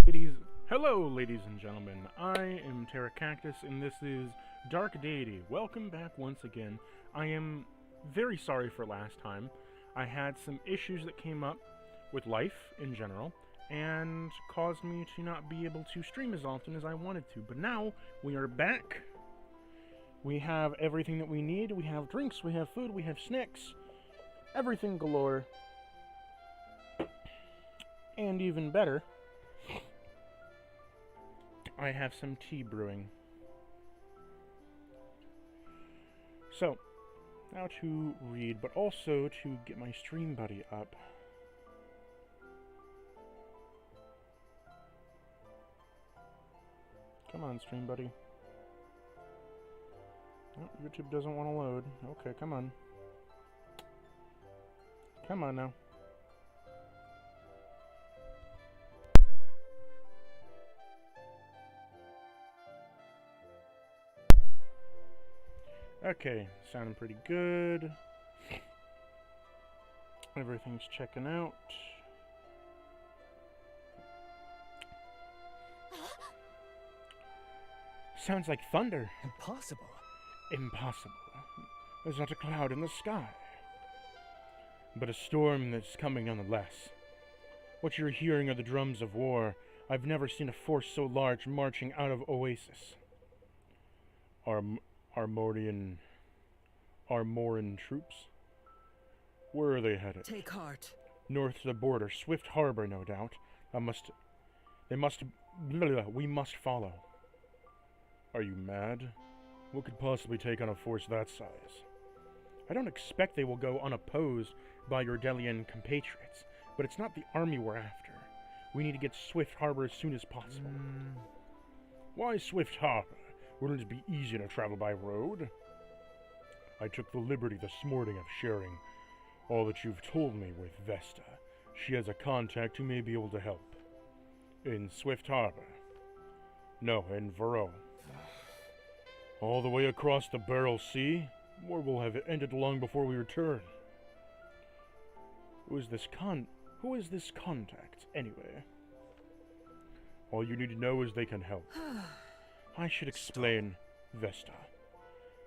Ladies, hello, ladies and gentlemen. I am Cactus, and this is Dark Deity. Welcome back once again. I am very sorry for last time. I had some issues that came up with life in general, and caused me to not be able to stream as often as I wanted to. But now, we are back. We have everything that we need. We have drinks, we have food, we have snacks. Everything galore. And even better, I have some tea brewing. So, now to read, but also to get my stream buddy up. Come on, stream buddy. Oh, YouTube doesn't want to load. Okay, come on. Come on now. Okay, sounding pretty good. Everything's checking out. Sounds like thunder. Impossible. Impossible. There's not a cloud in the sky. But a storm that's coming nonetheless. What you're hearing are the drums of war. I've never seen a force so large marching out of Oasis. Armorian troops? Where are they headed? Take heart. North to the border, Swift Harbor, no doubt. We must follow. Are you mad? What could possibly take on a force that size? I don't expect they will go unopposed by your Delian compatriots, but it's not the army we're after. We need to get Swift Harbor as soon as possible. Why Swift Harbor? Wouldn't it be easier to travel by road? I took the liberty this morning of sharing all that you've told me with Vesta. She has a contact who may be able to help. In Swift Harbor. No, in Varro. All the way across the Beryl Sea? War will have ended long before we return. Who is this contact, anyway? All you need to know is they can help. I should explain, Vesta.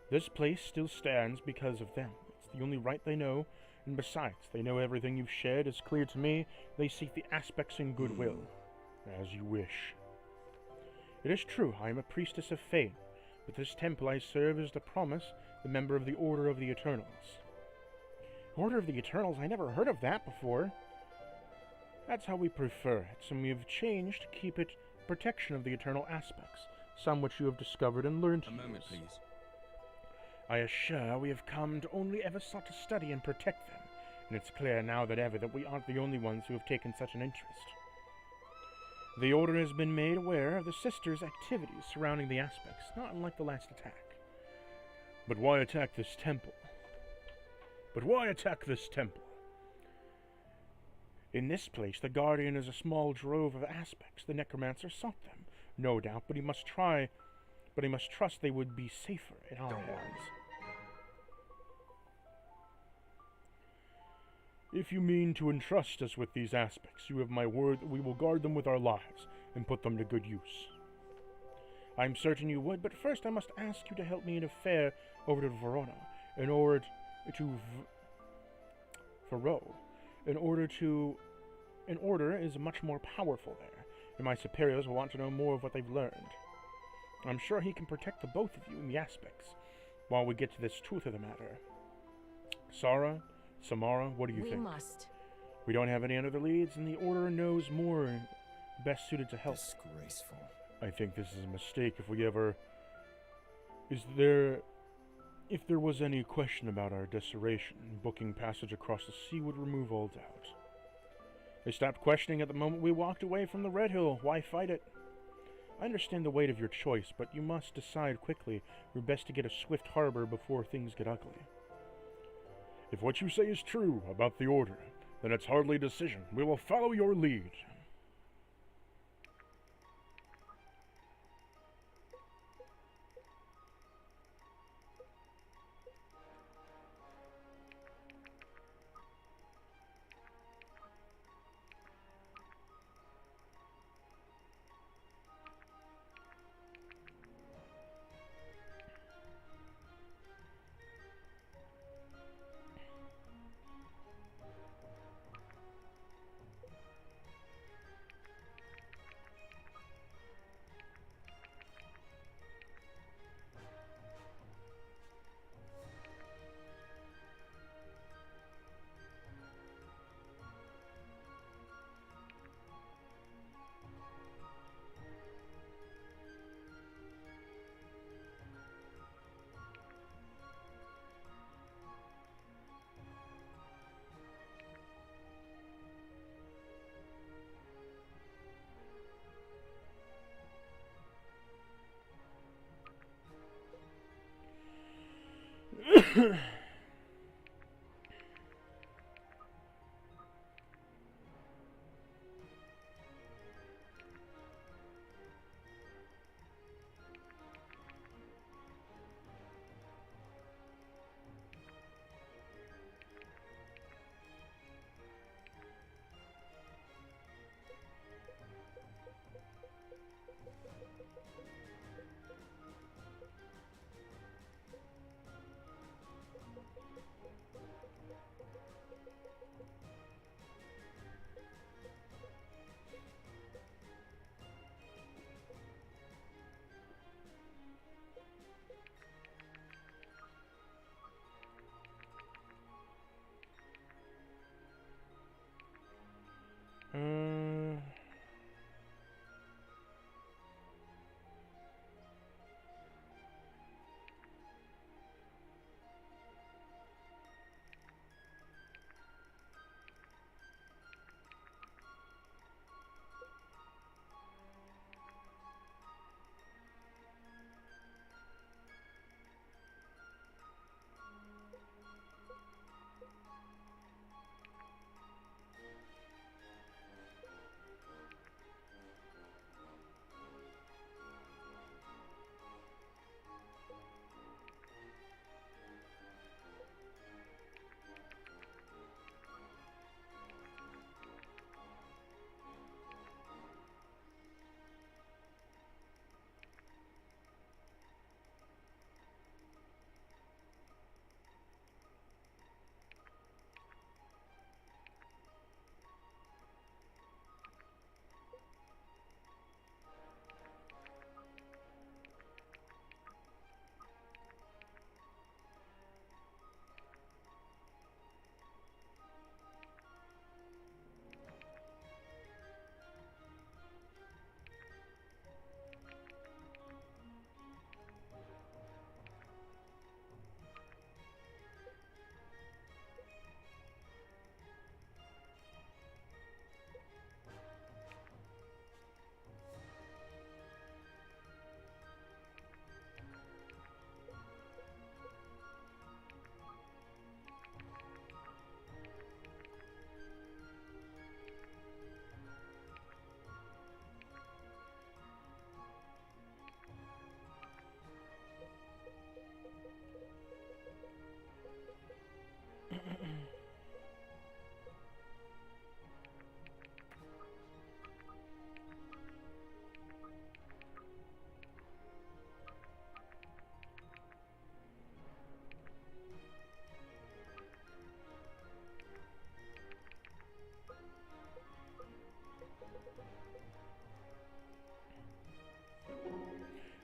This place still stands because of them. It's the only right they know, and besides, they know everything you've shared is clear to me. They seek the aspects in goodwill, as you wish. It is true, I am a priestess of fate, but this temple I serve is the promise, the member of the Order of the Eternals. Order of the Eternals? I never heard of that before. That's how we prefer it, and we have changed to keep it protection of the eternal aspects, some which you have discovered and learned to use. A moment, please. I assure we have come to only ever sought to study and protect them, and it's clear now than ever that we aren't the only ones who have taken such an interest. The Order has been made aware of the Sisters' activities surrounding the aspects, not unlike the last attack. But why attack this temple? In this place, the Guardian is a small drove of aspects. The Necromancer sought them, no doubt, but he must trust they would be safer in our hands. If you mean to entrust us with these aspects, you have my word that we will guard them with our lives and put them to good use. I'm certain you would, but first I must ask you to help me in a affair over to Verona, in order is much more powerful there, and my superiors will want to know more of what they've learned. I'm sure he can protect the both of you in the aspects, while we get to this truth of the matter. Samara, what do you think? We must. We don't have any other leads, and the Order knows more best suited to help. Disgraceful. I think this is a mistake if there was any question about our desperation, booking passage across the sea would remove all doubt. They stopped questioning at the moment we walked away from the Red Hill. Why fight it? I understand the weight of your choice, but you must decide quickly. We're best to get a Swift Harbor before things get ugly. If what you say is true about the Order, then it's hardly a decision. We will follow your lead.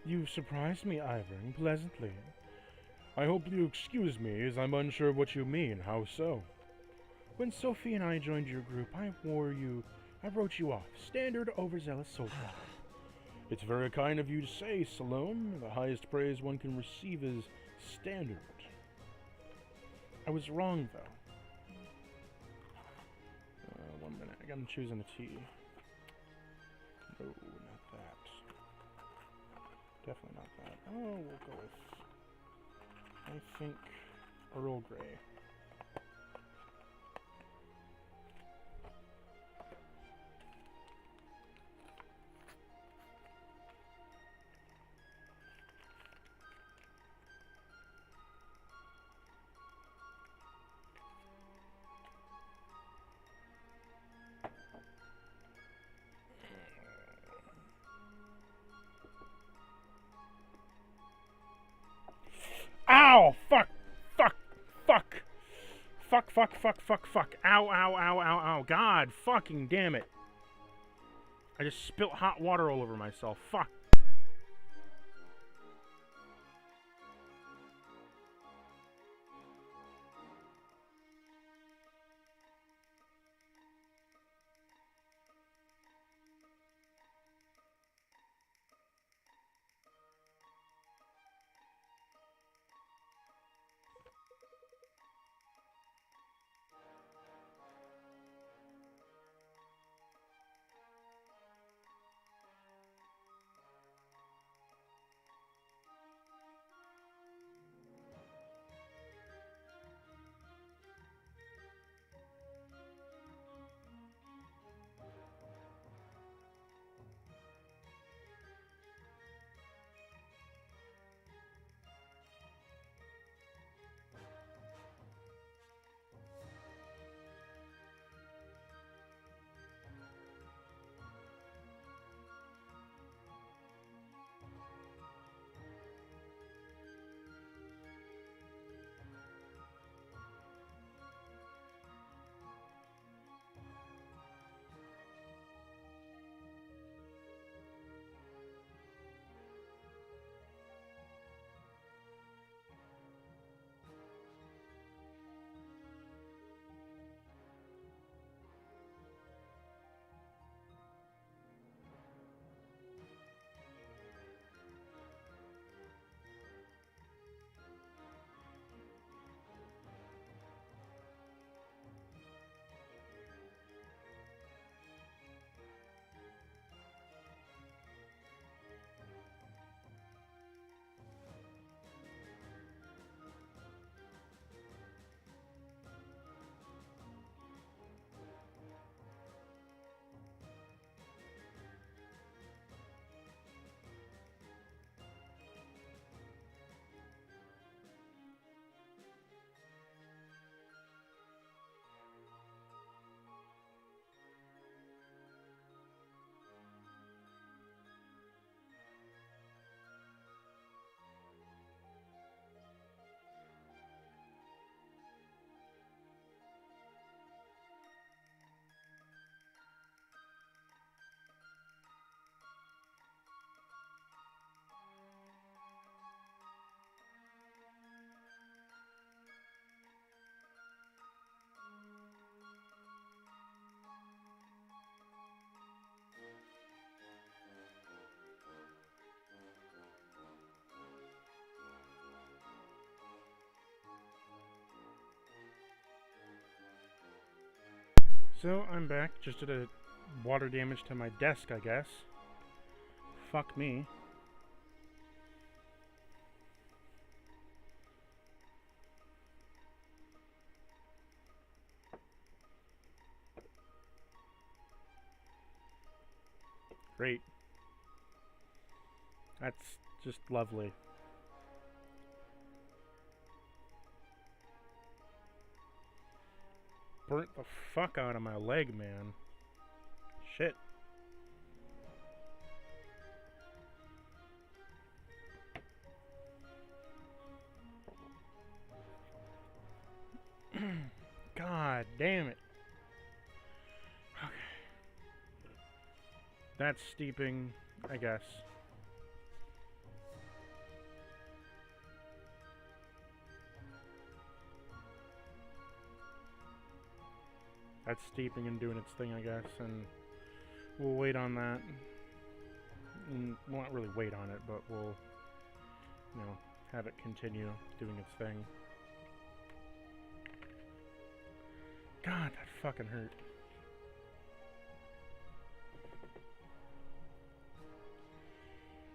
You surprised me, Ivern, pleasantly. I hope you excuse me, as I'm unsure what you mean. How so? When Sophie and I joined your group, I wrote you off. Standard overzealous soldier. It's very kind of you to say, Salome. The highest praise one can receive is standard. I was wrong, though. 1 minute. I gotta choose an T. No, not that. Definitely not that. Oh, we'll go with, I think, Earl Grey. Ow! Fuck! Fuck! Fuck! Fuck, fuck, fuck, fuck, fuck. Ow, ow, ow, ow, ow. God fucking damn it. I just spilt hot water all over myself. Fuck. So, I'm back. Just did a water damage to my desk, I guess. Fuck me. Great. That's just lovely. Burnt the fuck out of my leg, man. Shit. God damn it. Okay. That's steeping, I guess. That's steeping and doing its thing, I guess, and we'll wait on that. And we'll not really wait on it, but we'll, you know, have it continue doing its thing. God, that fucking hurt.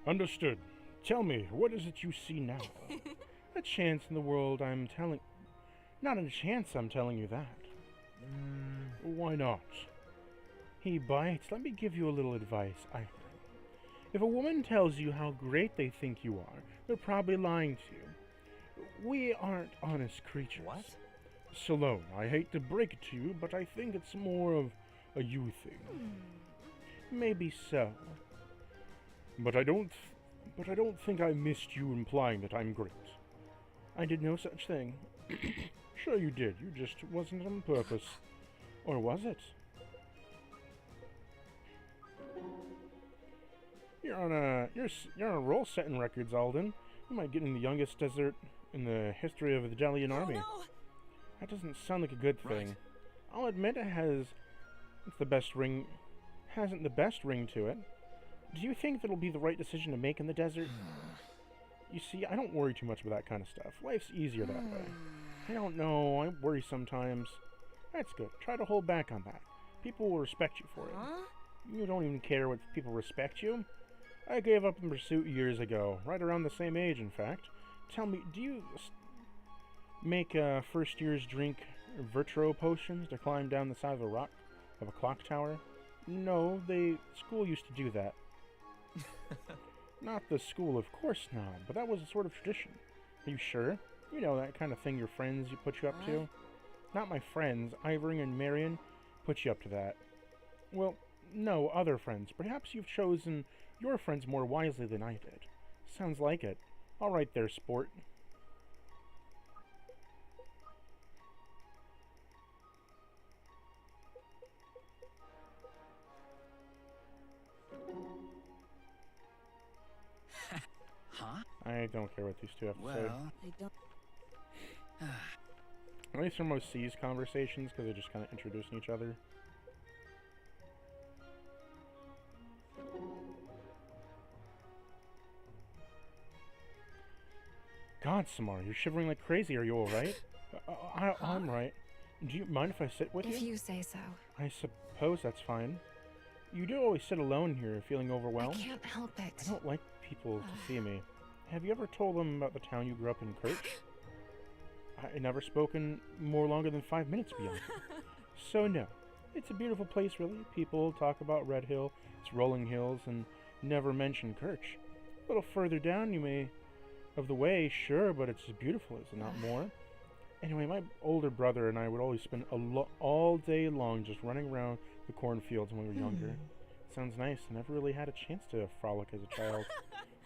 Understood. Tell me, what is it you see now? A chance in the world, I'm telling... Not a chance I'm telling you that. Why not? He bites. Let me give you a little advice, I think. If a woman tells you how great they think you are, they're probably lying to you. We aren't honest creatures. What? Salome, I hate to break it to you, but I think it's more of a you thing. Maybe so. But I don't think I missed you implying that I'm great. I did no such thing. Sure you did. You just wasn't on purpose. Or was it? You're on a roll setting records, Alden. You might get in the youngest desert in the history of the Delian army. No. That doesn't sound like a good thing. Right. I'll admit hasn't the best ring to it. Do you think that'll be the right decision to make in the desert? You see, I don't worry too much about that kind of stuff. Life's easier that way. I don't know, I worry sometimes. That's good. Try to hold back on that. People will respect you for it. You don't even care what people respect you. I gave up in pursuit years ago, right around the same age, in fact. Tell me, do you make first year's drink Virtro potions to climb down the side of a clock tower? No, school used to do that. Not the school, of course not, but that was a sort of tradition. Are you sure? You know, that kind of thing your friends put you up to? Not my friends. Ivering and Marion put you up to that. Well, no, other friends. Perhaps you've chosen your friends more wisely than I did. Sounds like it. All right there, sport. Huh? I don't care what these two have to say. Well, I don't. At least for most C's conversations, because they're just kind of introducing each other. God, Samar, you're shivering like crazy. Are you alright? I'm right. Do you mind if I sit with you? If you say so. I suppose that's fine. You do always sit alone here, feeling overwhelmed. I can't help it. I don't like people to see me. Have you ever told them about the town you grew up in, Kirch? I never spoken more longer than 5 minutes beyond. So no, it's a beautiful place, really. People talk about Red Hill, its rolling hills, and never mention Kirch. A little further down, you may of the way, sure, but it's as beautiful, is it not more? Anyway, my older brother and I would always spend all day long just running around the cornfields when we were younger. Sounds nice. I never really had a chance to frolic as a child.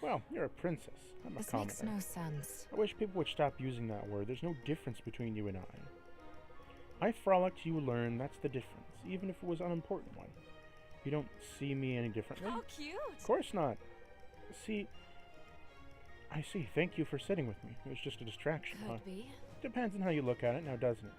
Well, you're a princess. I'm a This commoner. makes no sense. I wish people would stop using that word. There's no difference between you and I. I frolicked, you learn, that's the difference, even if it was an unimportant one. You don't see me any differently? How cute! Of course not. I see. Thank you for sitting with me. It was just a distraction, huh? Could be. Depends on how you look at it now, doesn't it?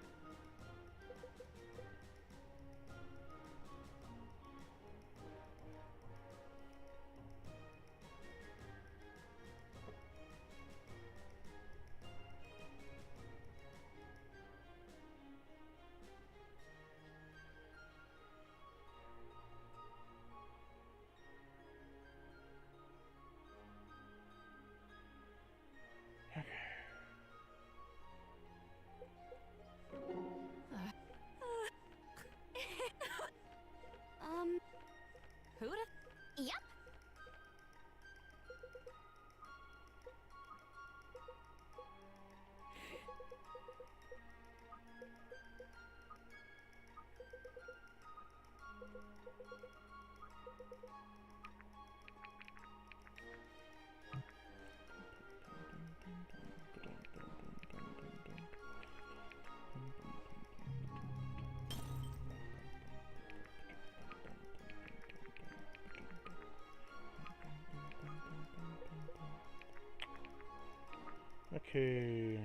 Okay.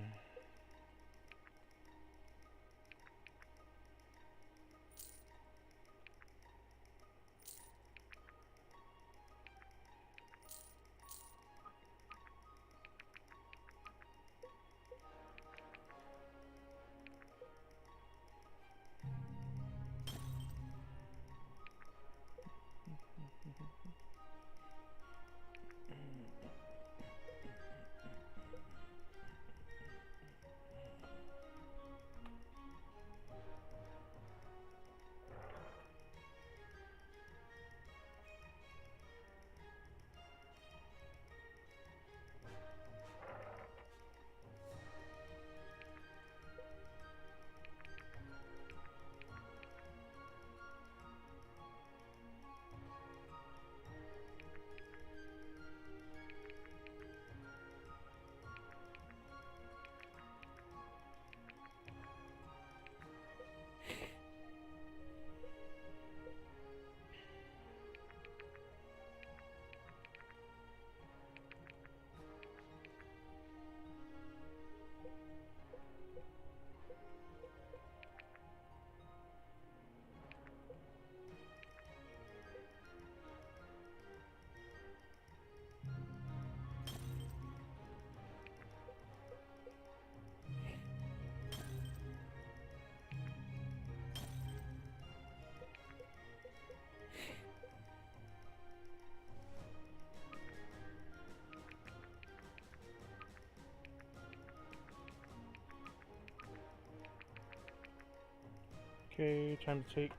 Okay, time to take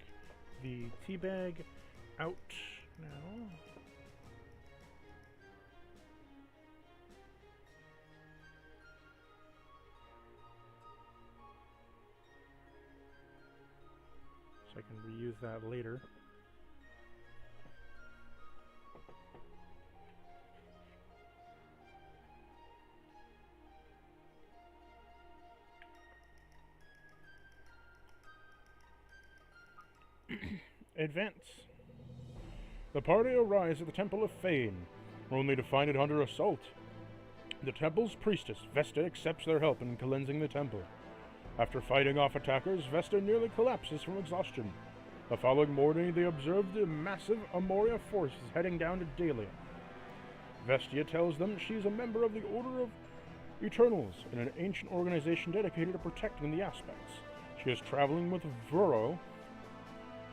the tea bag out now. So I can reuse that later. Advance. The party arrives at the Temple of Fane, only to find it under assault. The temple's priestess, Vesta, accepts their help in cleansing the temple. After fighting off attackers, Vesta nearly collapses from exhaustion. The following morning, they observed a massive Amoria force heading down to Delia. Vestia tells them she is a member of the Order of Eternals, an ancient organization dedicated to protecting the aspects. She is traveling with Vuro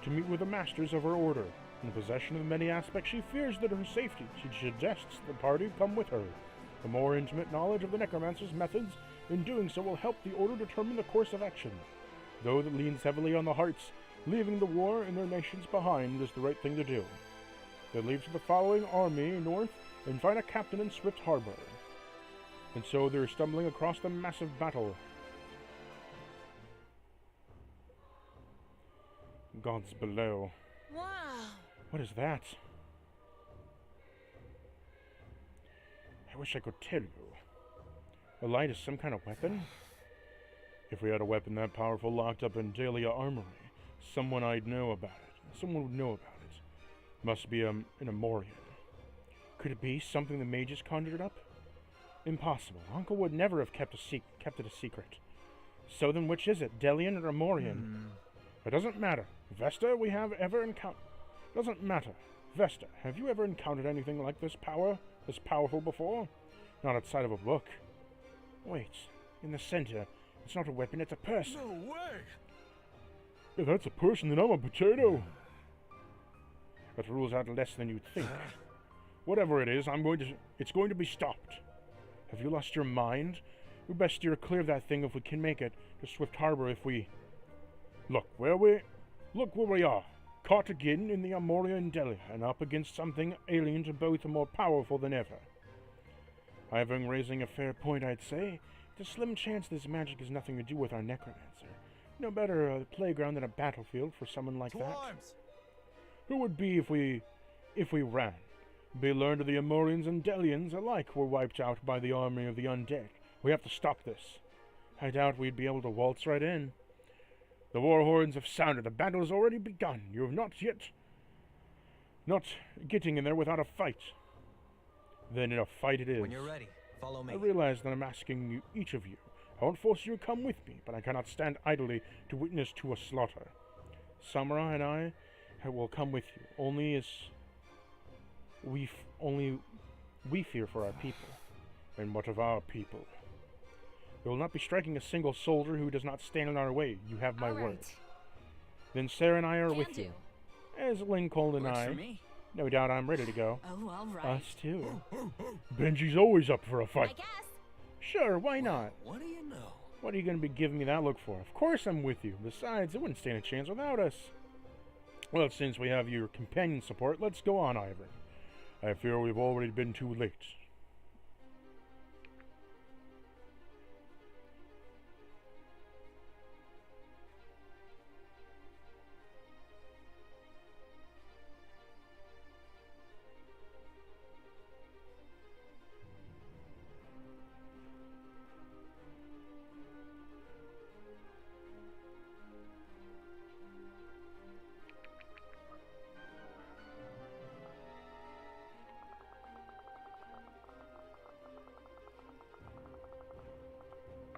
to meet with the masters of her order. In possession of many aspects, she fears that her safety. She suggests the party come with her. A more intimate knowledge of the necromancer's methods in doing so will help the order determine the course of action. Though that leans heavily on the hearts, leaving the war and their nations behind is the right thing to do. They leave to the following army north and find a captain in Swift Harbor. And so they're stumbling across the massive battle. Gods below. Wow. What is that? I wish I could tell you. A light is some kind of weapon? If we had a weapon that powerful locked up in Delia Armory, someone I'd know about it. Someone would know about it. Must be an Amorian. Could it be something the mages conjured up? Impossible. Uncle would never have kept it a secret. So then which is it, Delian or Amorian? It doesn't matter. Vesta, we have ever encountered... Doesn't matter. Vesta, have you ever encountered anything like this powerful before? Not outside of a book. Wait, in the center. It's not a weapon, it's a person. No way! If that's a person, then I'm a potato. That rules out less than you'd think. Whatever it is, it's going to be stopped. Have you lost your mind? We best steer clear of that thing if we can make it to Swift Harbor if we... Look where we are. Caught again in the Amoria and Delia, and up against something alien to both and more powerful than ever. Having raising a fair point, I'd say. It's a slim chance this magic has nothing to do with our necromancer. No better a playground than a battlefield for someone like that. Who would be if we ran? Be learned of the Amorians and Delians alike were wiped out by the army of the undead. We have to stop this. I doubt we'd be able to waltz right in. The war horns have sounded. The battle has already begun. You have not getting in there without a fight. Then in a fight it is. When you're ready. Follow me. I realize that I'm asking you, each of you. I won't force you to come with me, but I cannot stand idly to witness to a slaughter. Samura and I will come with you, only we fear for our people. And what of our people? We will not be striking a single soldier who does not stand in our way. You have my word. Then Sarah and I are with you. As Lincoln and Works for I, me. no doubt I'm ready to go. Oh, all right. Us too. Benji's always up for a I fight. guess. Sure, why not? What do you know? What are you going to be giving me that look for? Of course I'm with you. Besides, it wouldn't stand a chance without us. Well, since we have your companion support, let's go on, Ivan. I fear we've already been too late.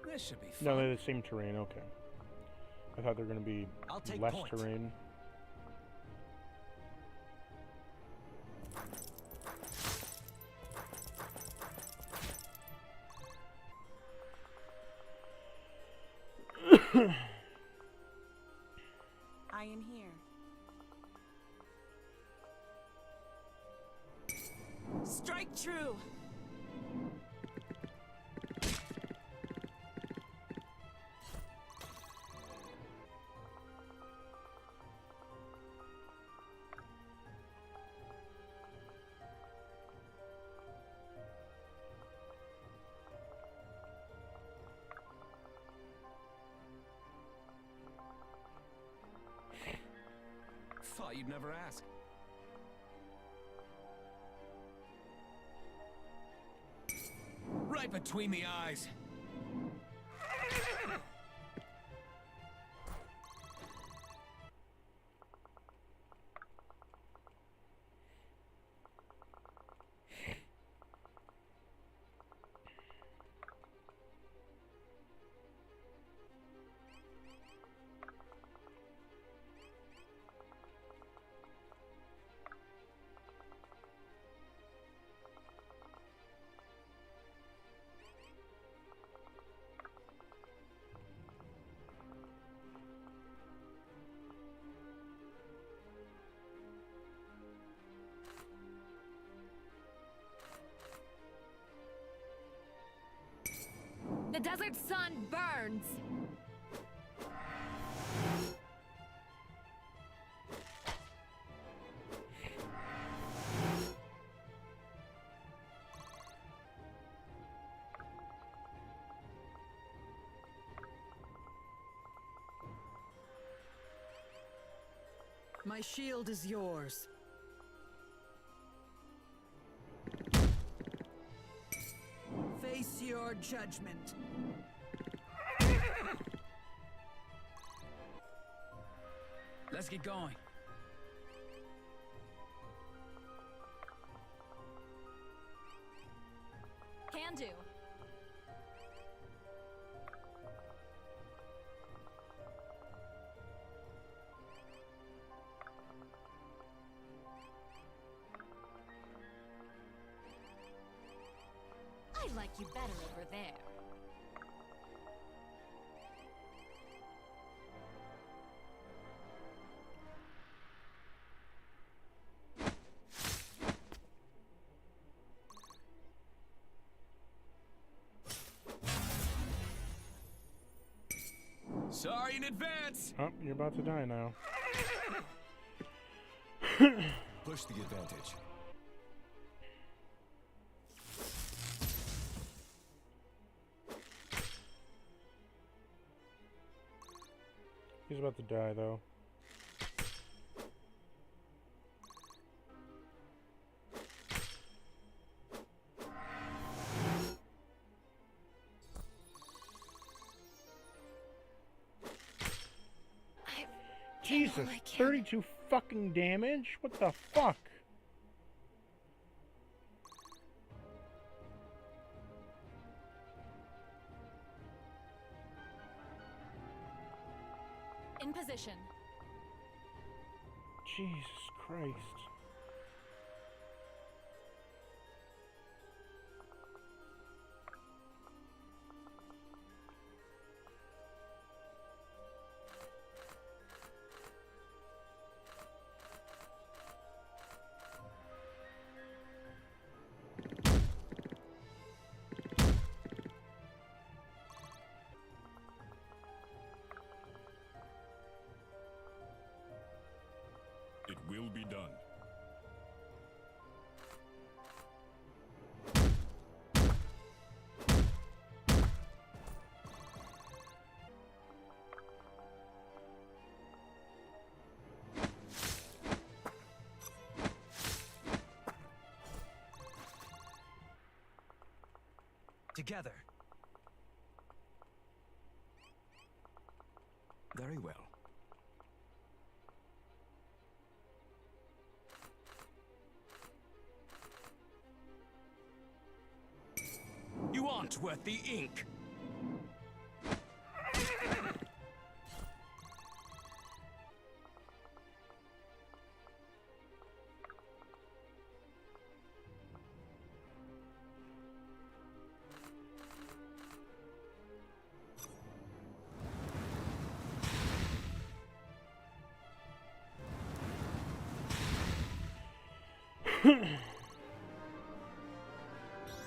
This should be fun. No, they're the same terrain, okay. I thought they were going to be I'll take less point. terrain. I am here. Strike true. Thought you'd never ask. Right between the eyes. The desert sun burns. My shield is yours. Face your judgment. Let's get going. Can do. I like you better over there. Sorry in advance. Oh, you're about to die now. Push the advantage. He's about to die, though. Jesus, 32 fucking damage? What the fuck? In position. Jesus Christ. It will be done. Together. Very well. You aren't worth the ink.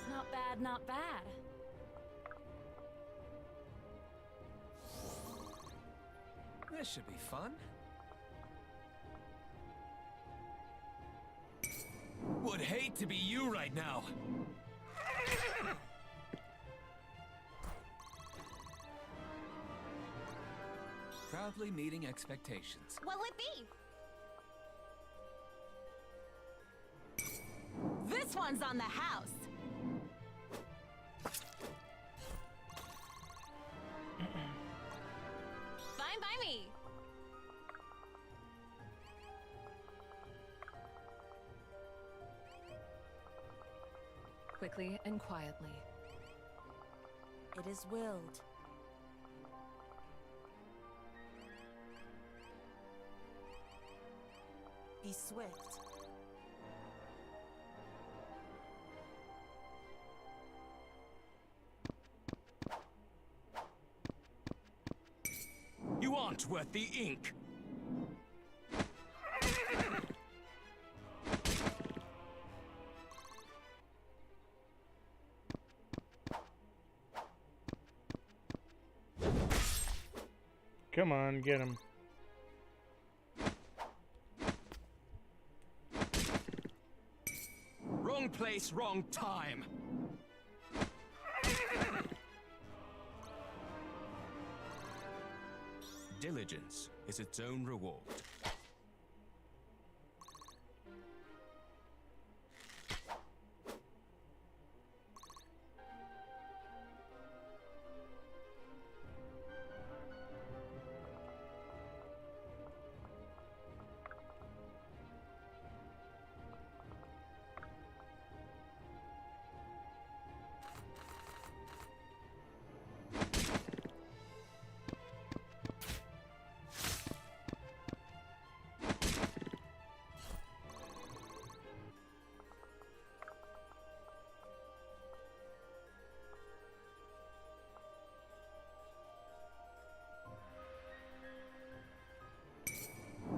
Not bad, not bad. This should be fun. Would hate to be you right now. Proudly meeting expectations. What'll it be? This one's on the house. Fine by me. Quickly and quietly. It is willed. Be swift. You aren't worth the ink. Come on, get him. Wrong place, wrong time. Diligence is its own reward.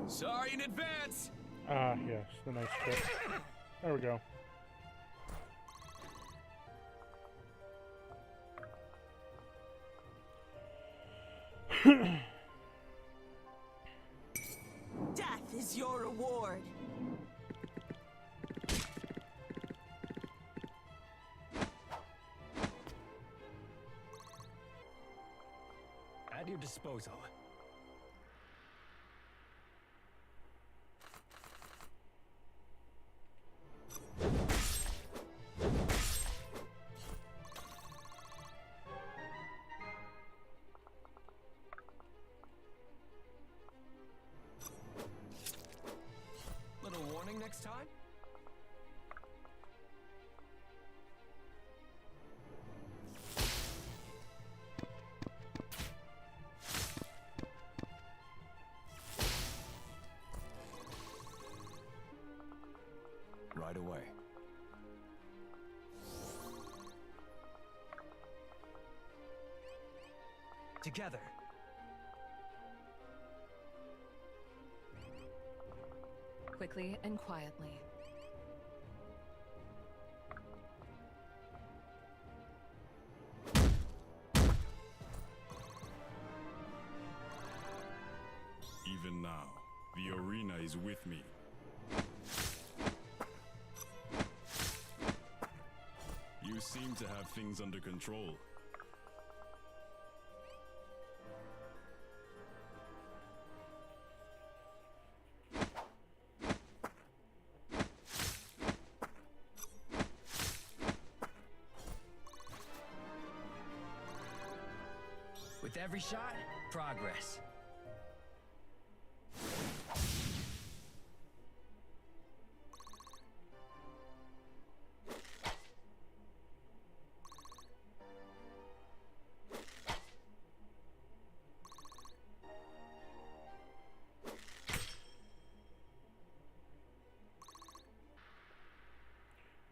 Sorry in advance. Ah, yes, the nice trick. There we go. Death is your reward. At your disposal. Little warning next time? Right away. Together. Quickly and quietly. Even now, the arena is with me. You seem to have things under control. With every shot, progress.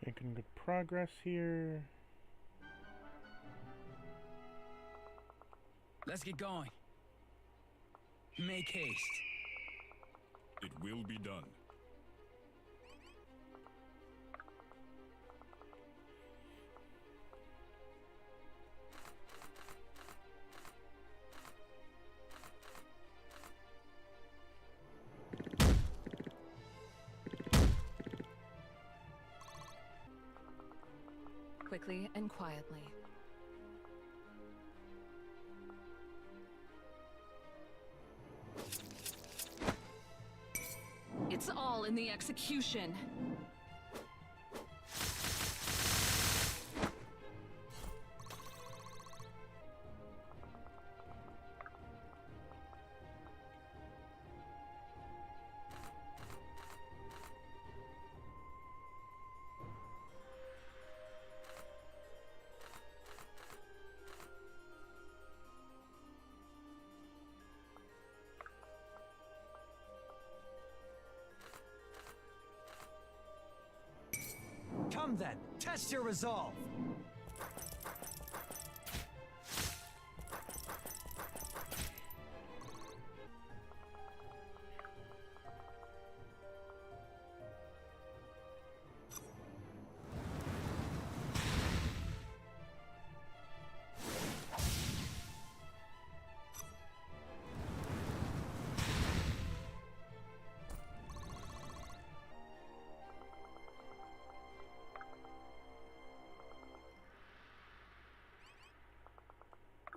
Making good progress here. Let's get going. Make haste. It will be done. Quickly and quietly. It's all in the execution. Come then, test your resolve.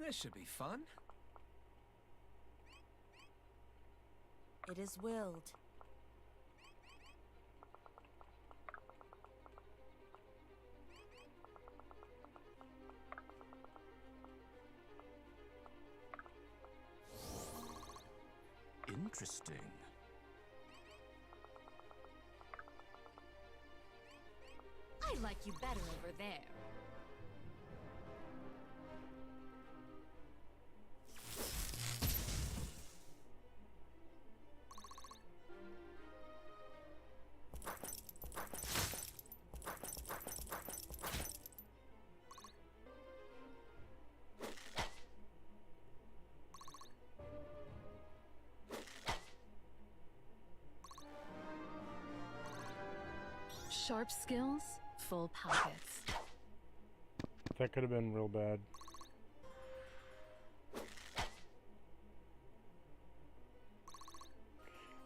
This should be fun. It is willed. Interesting. I like you better over there. Sharp skills, full pockets. That could have been real bad.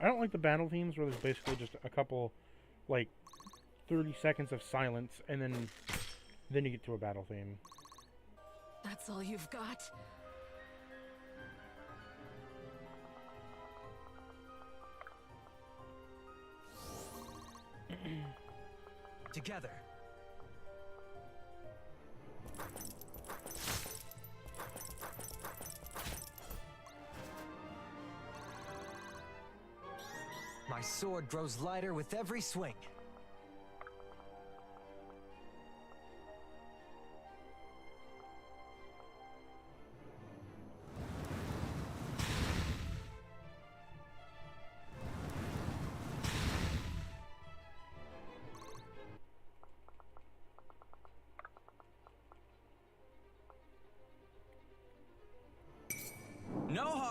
I don't like the battle themes where there's basically just a couple, like, 30 seconds of silence, and then you get to a battle theme. That's all you've got? Together. My sword grows lighter with every swing.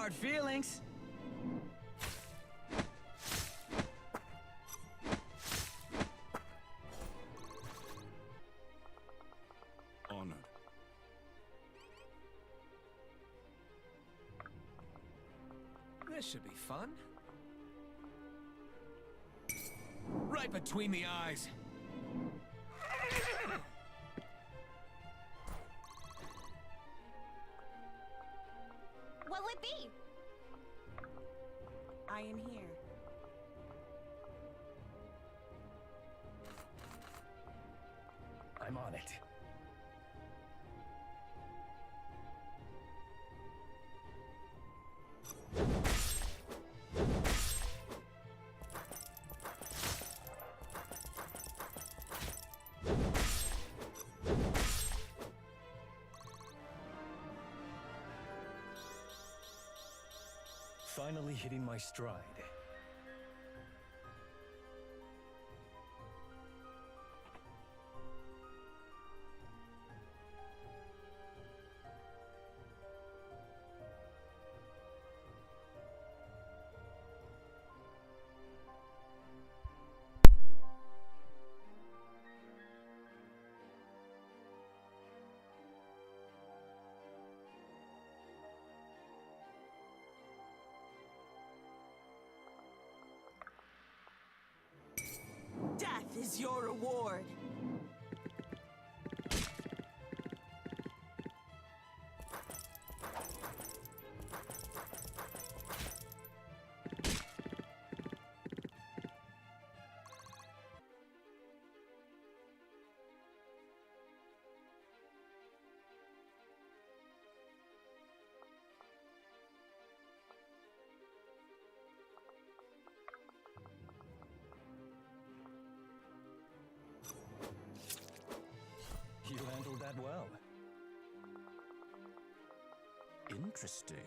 hard feelings. Honored. This should be fun. Right between the eyes. What'll it be? I am here. I'm on it. Finally hitting my stride. Death is your reward. You handled that well. Interesting.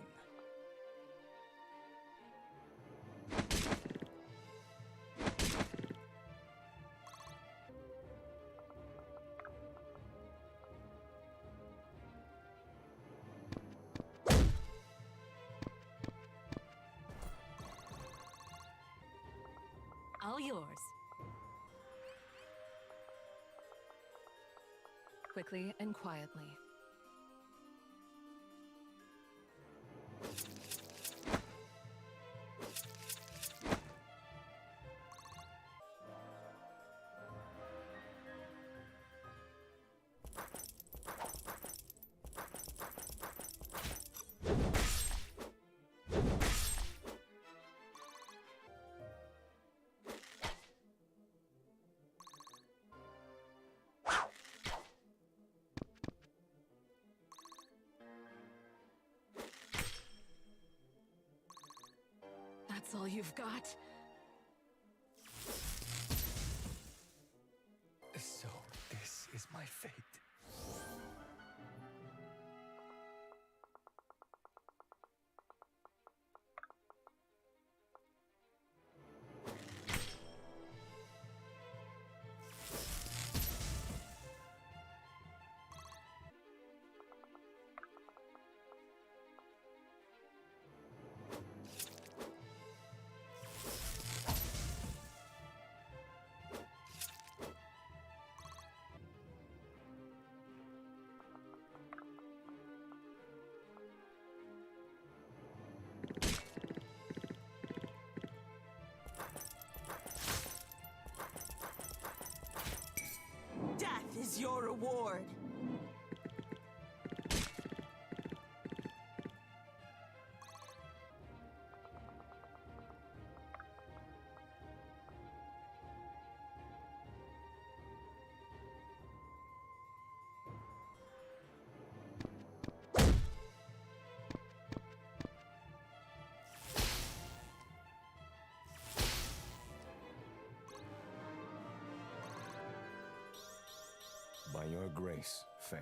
All yours. Quickly and quietly. That's all you've got? So, this is my fate. Death is your reward. By your grace, Fane.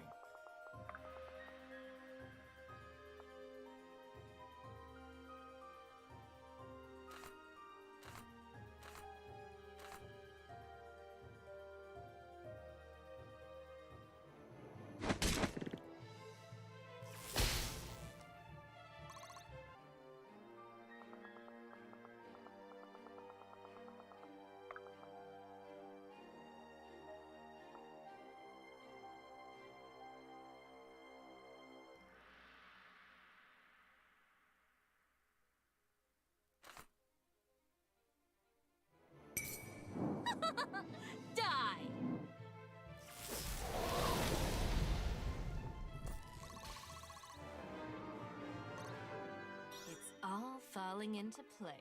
falling into place.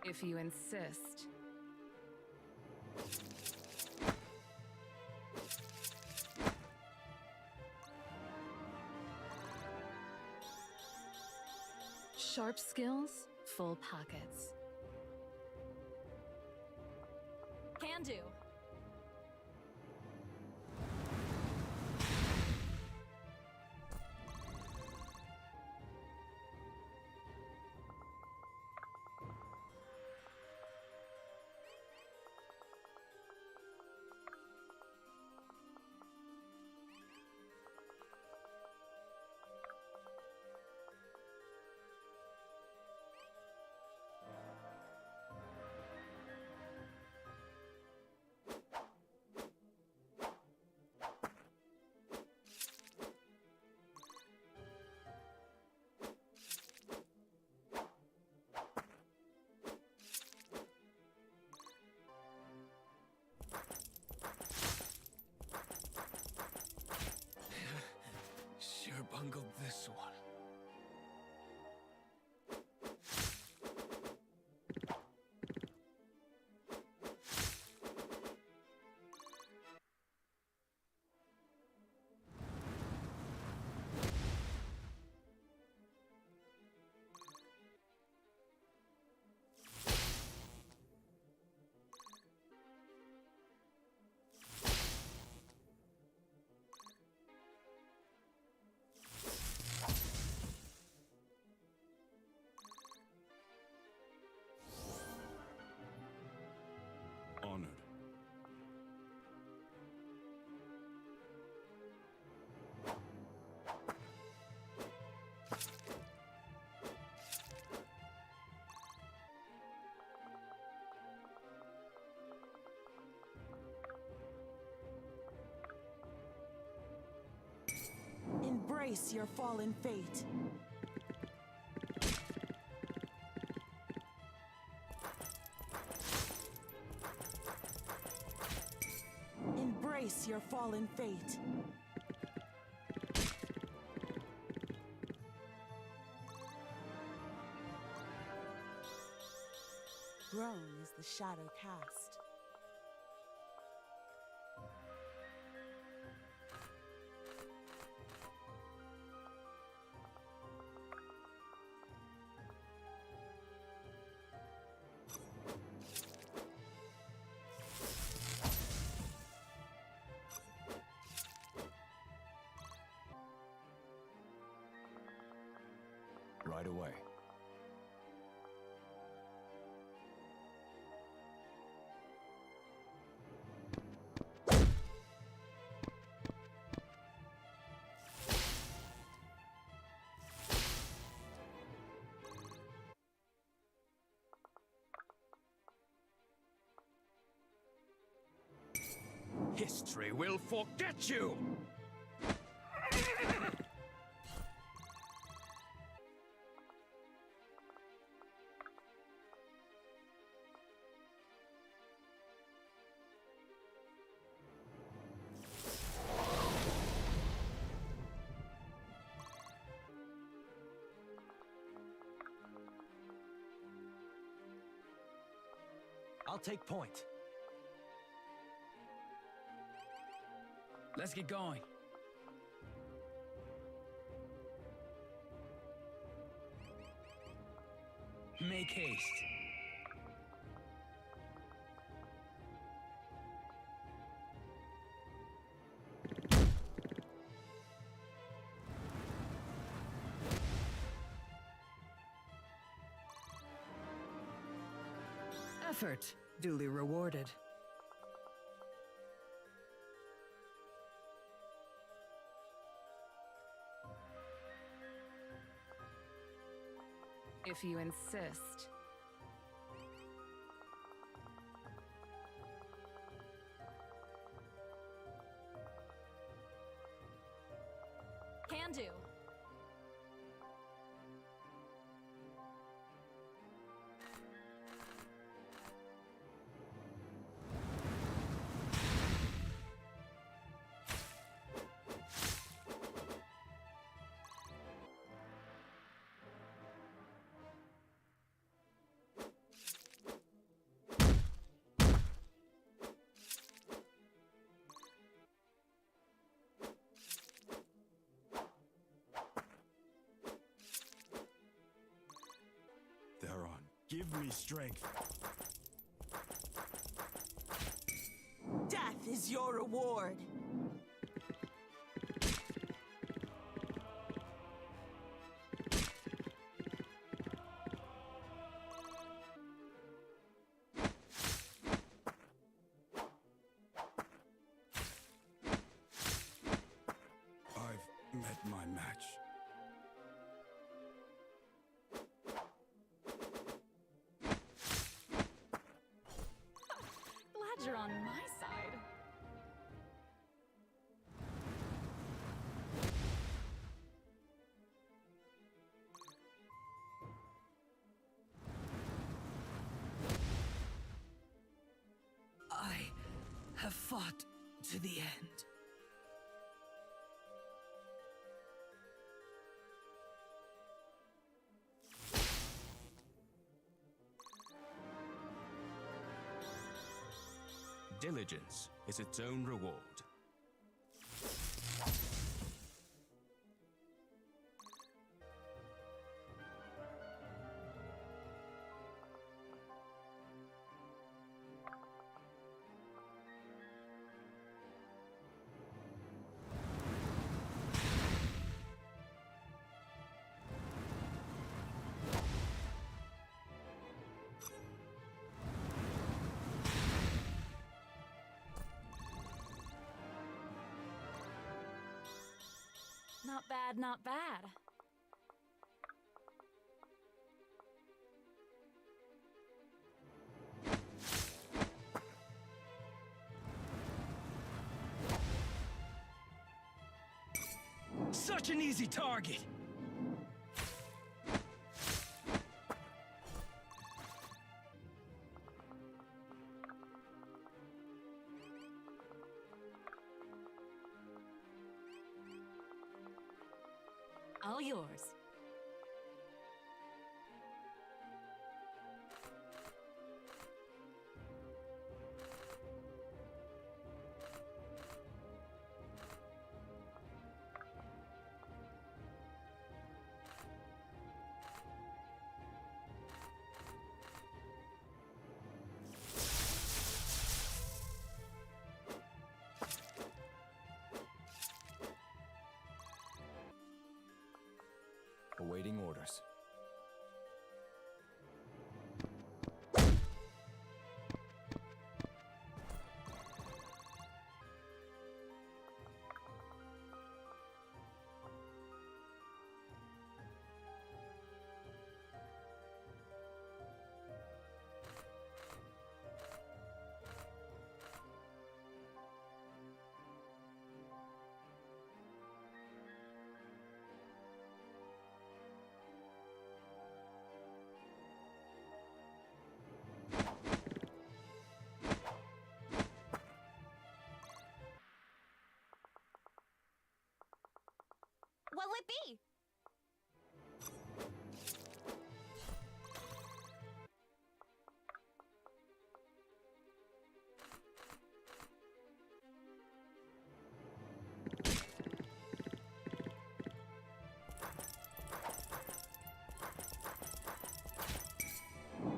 If you insist. Sharp skills, full pockets. Can do. Sure bungled this one. Honored. Embrace your fallen fate. Embrace your fallen fate. Grown is the shadow cast. Right away. History will forget you! I'll take point. Let's get going. Make haste. Effort duly rewarded. If you insist. Can do. Give me strength. Death is your reward. I've met my match. Glad you're on my side. I have fought to the end. Diligence is its own reward. Not bad, not bad. Such an easy target! All yours. Awaiting orders. What'll it be?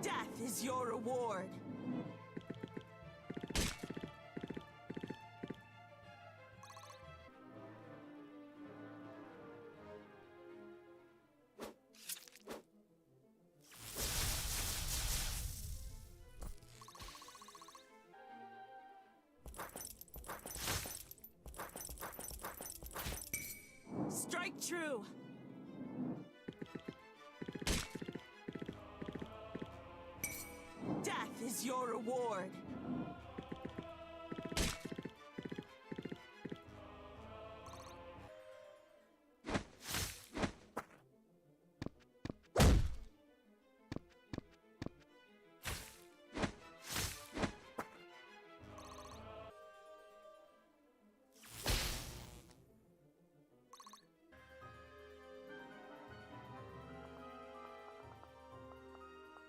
Death is your reward. Strike true. Death is your reward.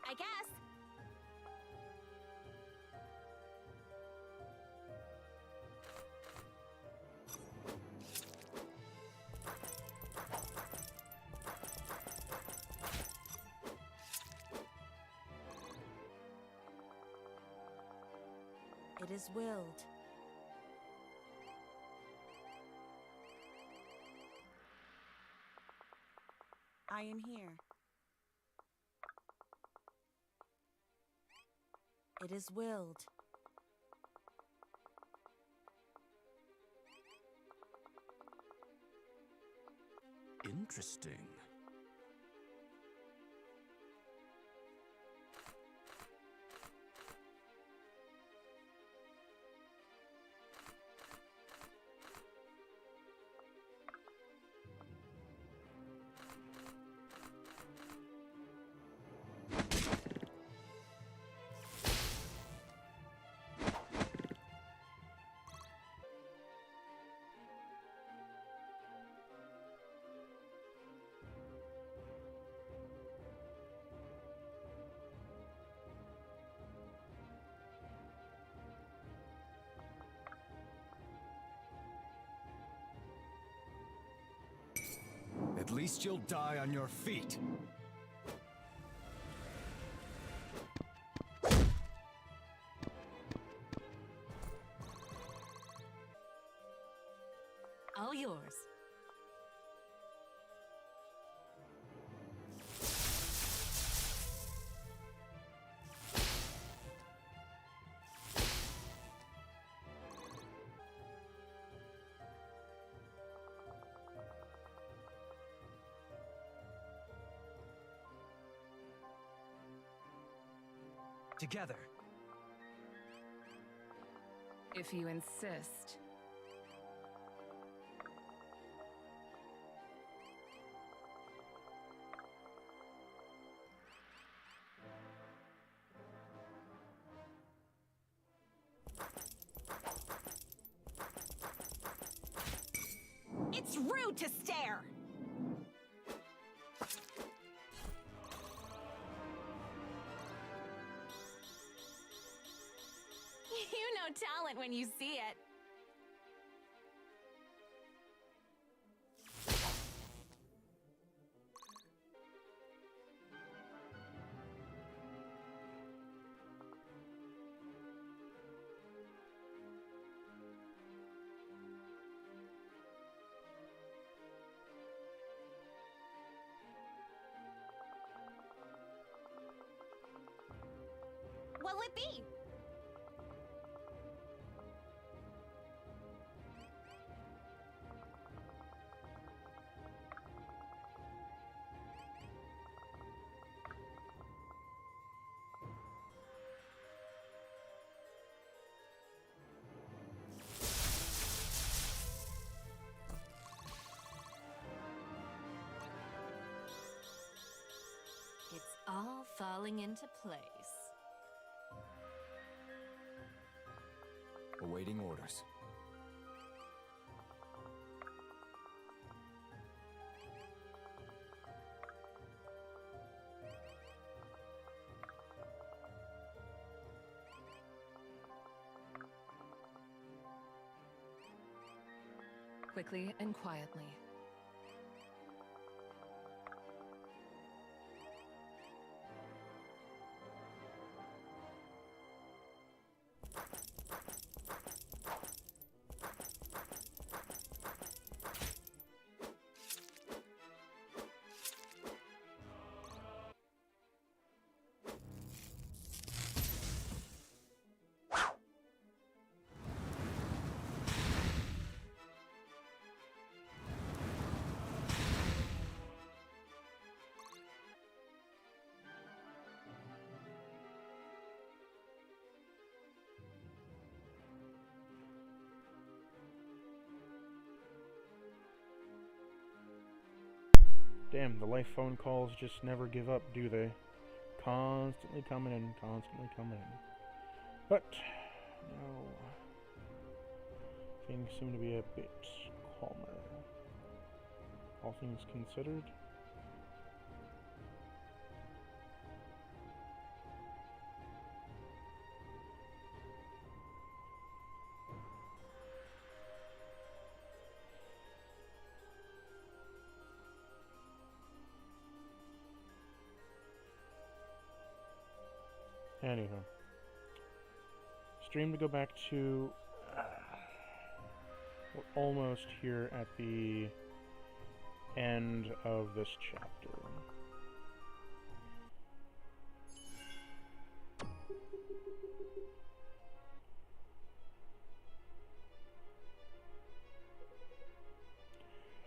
I guess. It is willed. I am here. It is willed. Interesting. At least you'll die on your feet. All yours. Together. If you insist. It's rude to stare! You know talent when you see it. What'll it be? It's all falling into place. Awaiting orders. Quickly and quietly. Damn, the life phone calls just never give up, do they? Constantly coming in, constantly coming in. But, now, things seem to be a bit calmer. All things considered. Anyhow. stream to go back to... we're almost here at the end of this chapter.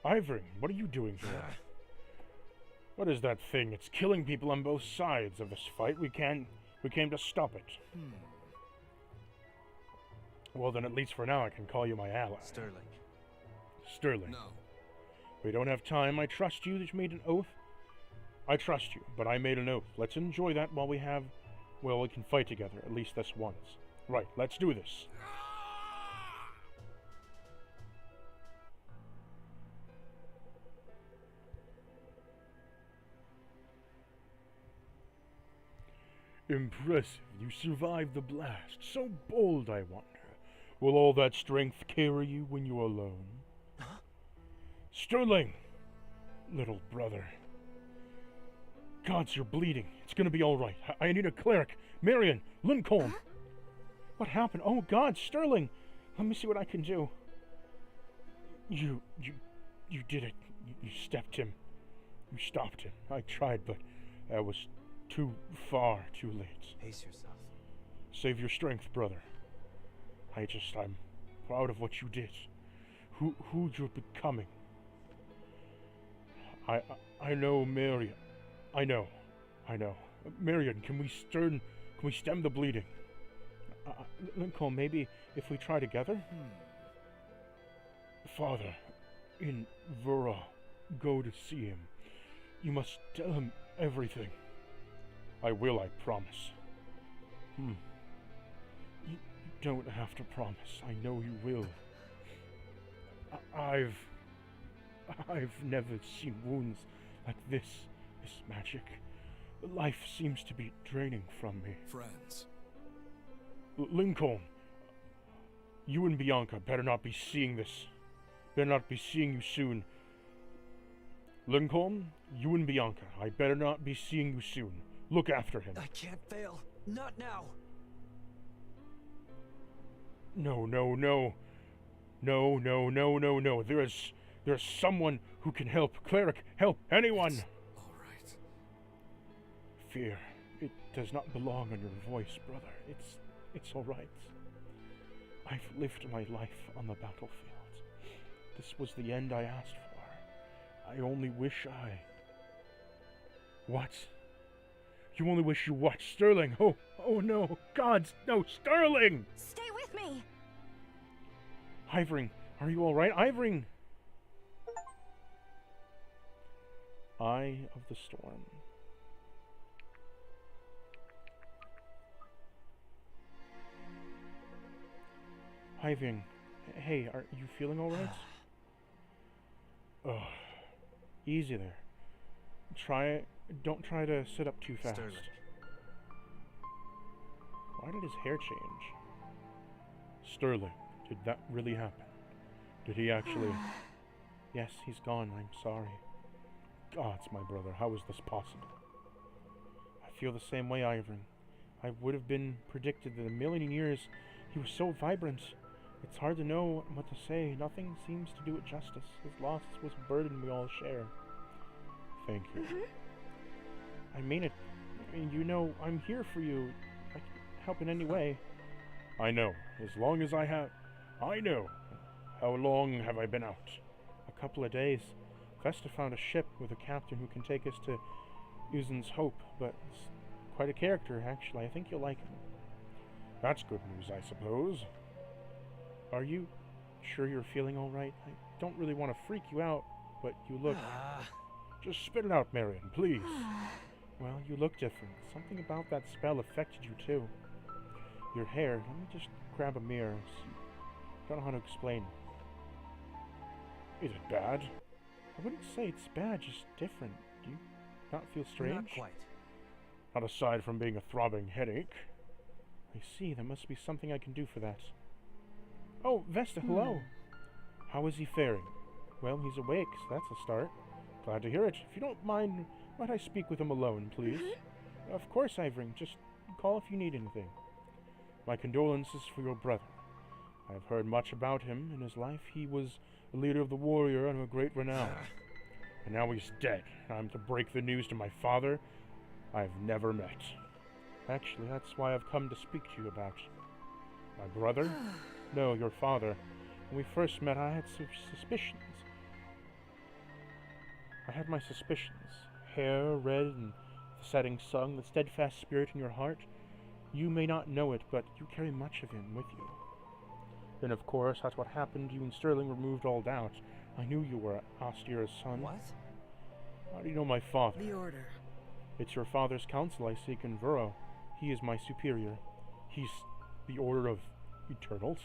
Ivory, what are you doing here? What is that thing? It's killing people on both sides of this fight. We came to stop it. Well, then at least for now I can call you my ally. Sterling. Sterling. No. We don't have time. I trust you that you made an oath. I trust you, but I made an oath. Let's enjoy that while we have... well, we can fight together, at least this once. Right, let's do this. Impressive. You survived the blast. So bold, I wonder. Will all that strength carry you when you're alone? Sterling! Little brother. Gods, you're bleeding. It's gonna be alright. I need a cleric. Marion! Lincoln! What happened? Oh God, Sterling! Let me see what I can do. You did it. You stepped him. You stopped him. I tried, but I was too far, too late. Pace yourself. Save your strength, brother. I'm proud of what you did. Who you're becoming. I know, Marion. I know. Marion, can we stem the bleeding? Lincoln, maybe if we try together? Father, in Vera, go to see him. You must tell him everything. I will, I promise. You don't have to promise. I know you will. I've never seen wounds like this magic. Life seems to be draining from me. Friends. Lincoln, you and Bianca better not be seeing this. Better not be seeing you soon. Lincoln, you and Bianca, I better not be seeing you soon. Look after him. I can't fail. Not now. No. There's someone who can help. Cleric, help anyone. All right. Fear, it does not belong on your voice, brother. It's all right. I've lived my life on the battlefield. This was the end I asked for. I only wish I... What? You only wish you what? Sterling! Oh no! Gods, no! Sterling! Stay with me! Ivering, are you alright? Ivering! Eye of the Storm. Ivering, hey, are you feeling alright? Ugh. Easy there. Don't try to sit up too fast. Sterling. Why did his hair change? Sterling, did that really happen? Did he actually... Yes, he's gone. I'm sorry. Gods, my brother, how is this possible? I feel the same way, Ivering. I would have been predicted that in a million years he was so vibrant. It's hard to know what to say. Nothing seems to do it justice. His loss was a burden we all share. Thank you. I mean it. I mean, you know, I'm here for you. I can help in any way. I know. As long as I have... I know. How long have I been out? A couple of days. Vesta found a ship with a captain who can take us to Uzen's Hope, but it's quite a character, actually. I think you'll like him. That's good news, I suppose. Are you sure you're feeling alright? I don't really want to freak you out, but you look... Just spit it out, Marion, please. Well, you look different. Something about that spell affected you, too. Your hair... Let me just grab a mirror. Don't know how to explain. Is it bad? I wouldn't say it's bad, just different. Do you not feel strange? Not quite. Not aside from being a throbbing headache. I see, there must be something I can do for that. Oh, Vesta, hello! How is he faring? Well, he's awake, so that's a start. Glad to hear it. If you don't mind, might I speak with him alone, please? Of course, Ivering. Just call if you need anything. My condolences for your brother. I have heard much about him. In his life, he was a leader of the warrior and of great renown. And now he's dead. I'm to break the news to my father I've never met. Actually, that's why I've come to speak to you about. My brother? No, your father. When we first met, I had some suspicions. I had my suspicions. Hair red and the setting sun, the steadfast spirit in your heart. You may not know it, but you carry much of him with you. Then, of course, that's what happened. You and Sterling removed all doubt. I knew you were Austira's son. What? How do you know my father? The Order. It's your father's counsel I seek in Vuro. He is my superior. He's the Order of Eternals?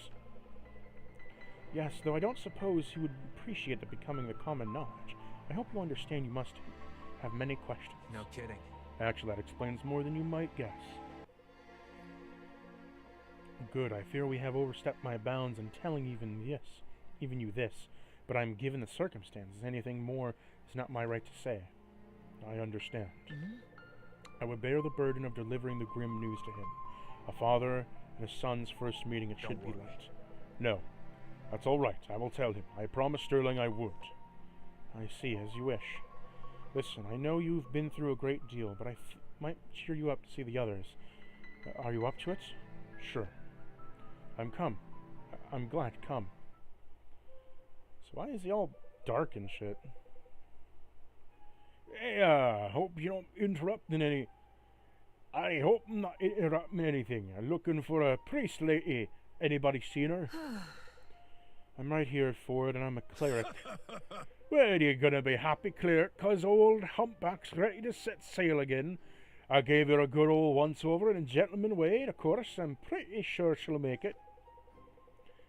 Yes, though I don't suppose he would appreciate the becoming the common knowledge. I hope you understand you must have many questions. No kidding. Actually, that explains more than you might guess. Good, I fear we have overstepped my bounds in telling even you this, but I'm given the circumstances. Anything more is not my right to say. I understand. I would bear the burden of delivering the grim news to him. A father and a son's first meeting, it should be late. No, that's all right. I will tell him. I promised Sterling I would. I see, as you wish. Listen, I know you've been through a great deal, but I might cheer you up to see the others. Are you up to it? Sure. I'm glad. Come. So why is he all dark and shit? Hey, hope you don't interrupt in any... I hope I'm not interrupting anything. I'm looking for a priest lady. Anybody seen her? I'm right here for it, and I'm a cleric. Well, you're gonna be happy, cleric, 'cause old Humpback's ready to set sail again. I gave her a good old once-over in a gentleman way, and of course, I'm pretty sure she'll make it.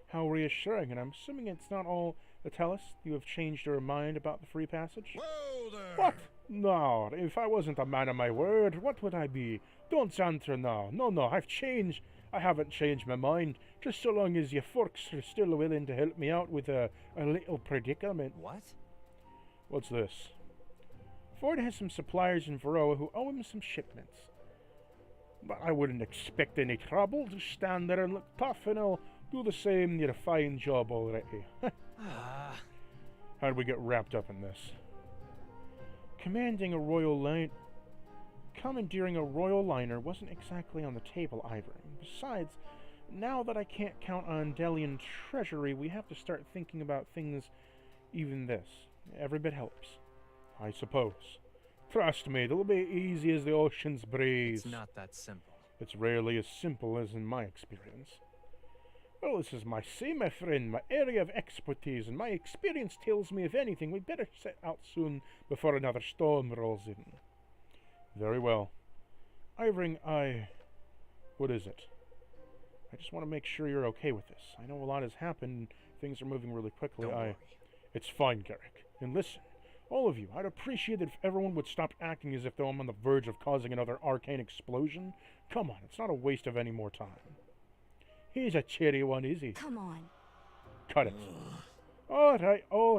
How reassuring, and I'm assuming it's not all to tell us you have changed your mind about the free passage? Whoa there! What? No, if I wasn't a man of my word, what would I be? Don't answer now. No, I've changed. I haven't changed my mind, just so long as you folks are still willing to help me out with a little predicament. What? What's this? Ford has some suppliers in Varroa who owe him some shipments. But I wouldn't expect any trouble. Just stand there and look tough, and I'll do the same. You're a fine job already. How'd we get wrapped up in this? Commandeering a royal liner wasn't exactly on the table either. Besides, now that I can't count on Delian treasury, we have to start thinking about things. Even this. Every bit helps. I suppose. Trust me, it'll be easy as the ocean's breeze. It's not that simple. It's rarely as simple as in my experience. Well, this is my friend, my area of expertise, and my experience tells me, if anything, we'd better set out soon before another storm rolls in. Very well. Ivering, what is it? I just want to make sure you're okay with this. I know a lot has happened, things are moving really quickly. Don't worry. It's fine, Garrick. And listen, all of you, I'd appreciate it if everyone would stop acting as if though I'm on the verge of causing another arcane explosion. Come on, it's not a waste of any more time. He's a cherry one, is he? Come on. Cut it. All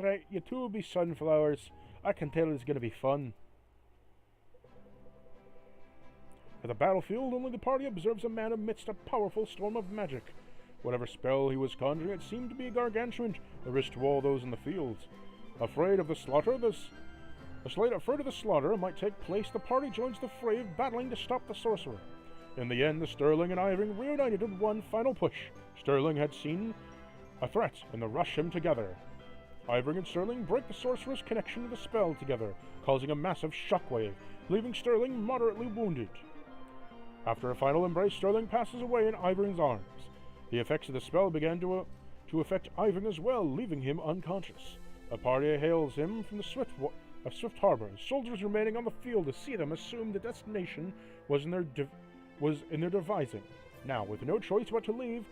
right, you two will be sunflowers. I can tell it's going to be fun. At the battlefield, only the party observes a man amidst a powerful storm of magic. Whatever spell he was conjuring, it seemed to be gargantuan, a risk to all those in the fields. Afraid of the slaughter, might take place, the party joins the fray, battling to stop the sorcerer. In the end, the Sterling and Ivering reunited in one final push. Sterling had seen a threat, and they rush him together. Ivering and Sterling break the sorcerer's connection to the spell together, causing a massive shockwave, leaving Sterling moderately wounded. After a final embrace, Sterling passes away in Ivering's arms. The effects of the spell began to affect Ivering as well, leaving him unconscious. A party hails him from the Swift Harbor. Soldiers remaining on the field to see them assumed the destination was in their devising. Now, with no choice but to leave,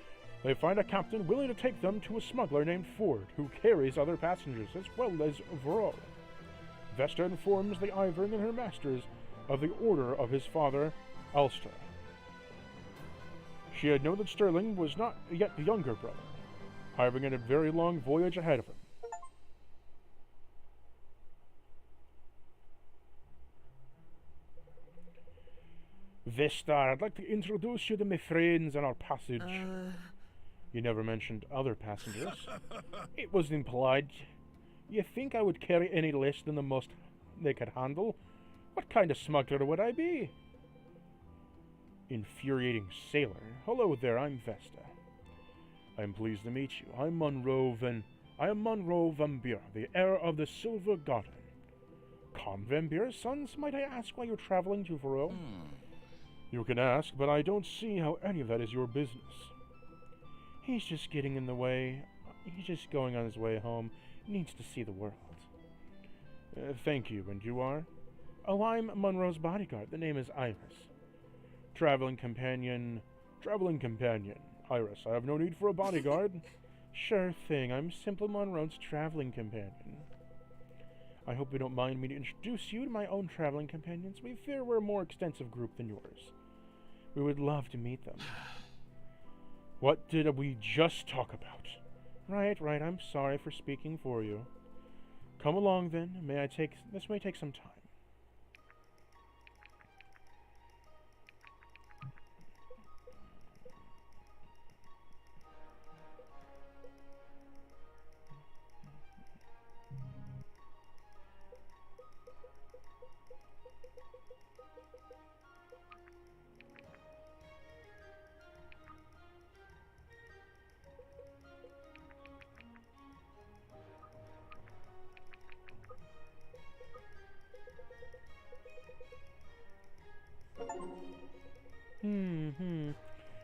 they find a captain willing to take them to a smuggler named Ford, who carries other passengers as well as Varro. Vesta informs the Ivering and her masters of the order of his father, Ulster. She had known that Sterling was not yet the younger brother, Ivering had a very long voyage ahead of him. Vesta, I'd like to introduce you to my friends on our passage. You never mentioned other passengers. It was implied. You think I would carry any less than the most they could handle? What kind of smuggler would I be? Infuriating sailor. Hello there, I'm Vesta. I'm pleased to meet you. I am Monroe Van Buren, the heir of the Silver Garden. Con Van Buren's sons, might I ask why you're traveling to Varro? You can ask, but I don't see how any of that is your business. He's just getting in the way. He's just going on his way home. He needs to see the world. Thank you, and you are? Oh, I'm Monroe's bodyguard. The name is Iris. Traveling companion. Iris, I have no need for a bodyguard. Sure thing, I'm simply Monroe's traveling companion. I hope you don't mind me to introduce you to my own traveling companions. We fear we're a more extensive group than yours. We would love to meet them. What did we just talk about? Right, I'm sorry for speaking for you. Come along then. This may take some time.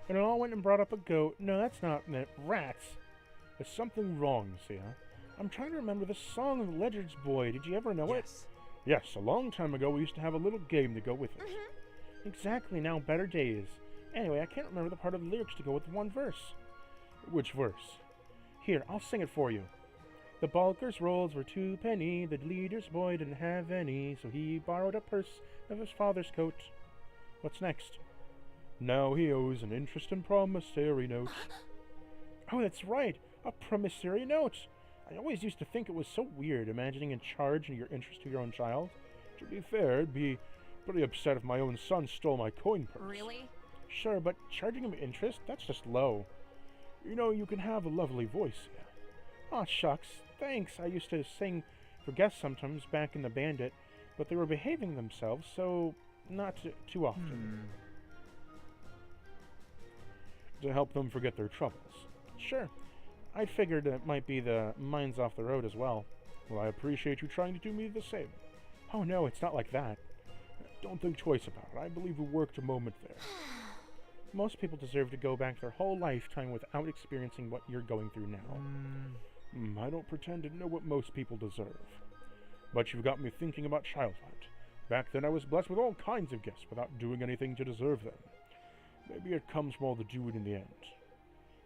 And it all went and brought up a goat. No, that's not it. Rats. There's something wrong, Sia. I'm trying to remember the song of Ledger's Boy. Did you ever know it? Yes, a long time ago we used to have a little game to go with it. Exactly, now better days. Anyway, I can't remember the part of the lyrics to go with one verse. Which verse? Here, I'll sing it for you. The bulkers' rolls were 2 penny, the leader's boy didn't have any, so he borrowed a purse of his father's coat. What's next? Now he owes an interest and promissory note. Oh, that's right, a promissory note. I always used to think it was so weird imagining in charging your interest to your own child. To be fair, I'd be pretty upset if my own son stole my coin purse. Really? Sure, but charging him interest? That's just low. You know, you can have a lovely voice. Aw, shucks. Thanks. I used to sing for guests sometimes back in the Bandit, but they were behaving themselves, so not too often. To help them forget their troubles. Sure. I figured it might be the minds off the road as well. Well, I appreciate you trying to do me the same. Oh no, it's not like that. Don't think twice about it. I believe we worked a moment there. Most people deserve to go back their whole lifetime without experiencing what you're going through now. I don't pretend to know what most people deserve. But you've got me thinking about childhood. Back then I was blessed with all kinds of gifts without doing anything to deserve them. Maybe it comes from all the do it in the end.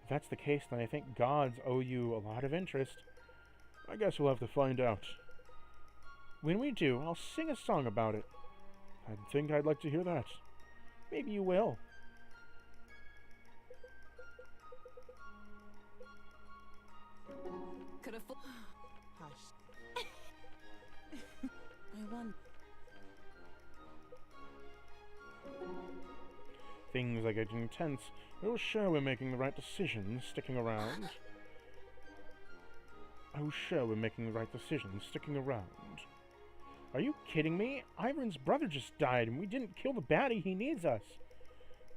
If that's the case, then I think gods owe you a lot of interest. I guess we'll have to find out. When we do, I'll sing a song about it. I think I'd like to hear that. Maybe you will. Could have. Hush. I wonder. Things are getting tense. We're sure we're making the right decisions sticking around. Are you kidding me? Iron's brother just died and we didn't kill the baddie. He needs us.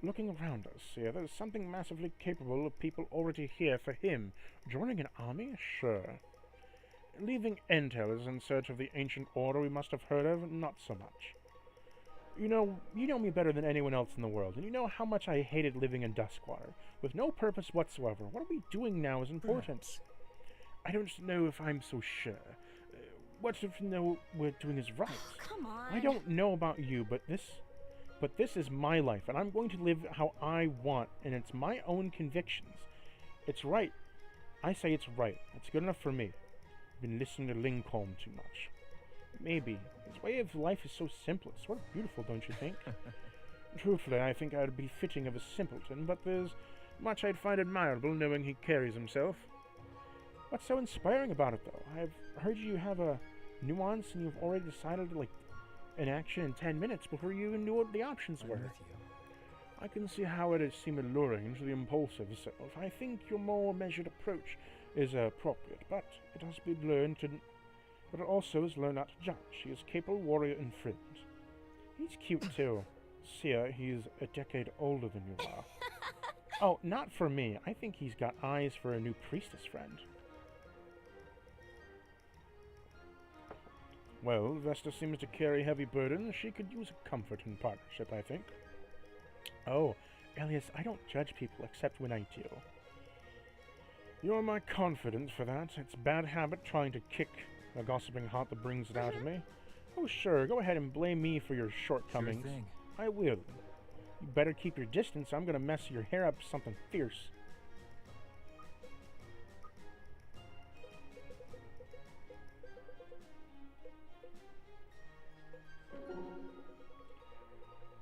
Looking around us here, there's something massively capable of people already here for him. Joining an army? Sure. Leaving intel in search of the ancient order we must have heard of? Not so much. You know me better than anyone else in the world, and you know how much I hated living in Duskwater, with no purpose whatsoever. What are we doing now is important. I don't know if I'm so sure. What if we're doing is right? Oh, come on. I don't know about you, but this is my life, and I'm going to live how I want, and it's my own convictions. It's right. I say it's right. It's good enough for me. I've been listening to Lincoln too much. Maybe. His way of life is so simple. It's sort of beautiful, don't you think? Truthfully, I think I'd be fitting of a simpleton, but there's much I'd find admirable knowing he carries himself. What's so inspiring about it, though? I've heard you have a nuance and you've already decided to, an action in 10 minutes before you even knew what the options were. I can see how it is seem alluring to the impulsive self. I think your more measured approach is appropriate, but it has been learned to... But it also has learned not to judge. He is a capable warrior and friend. He's cute, too. Sia, he's a decade older than you are. Oh, not for me. I think he's got eyes for a new priestess friend. Well, Vesta seems to carry heavy burdens. She could use a comforting partnership, I think. Oh, Elias, I don't judge people except when I do. You're my confidence for that. It's a bad habit trying to kick a gossiping heart that brings it out of me. Oh, sure, go ahead and blame me for your shortcomings. Sure thing. I will. You better keep your distance. I'm gonna mess your hair up to something fierce.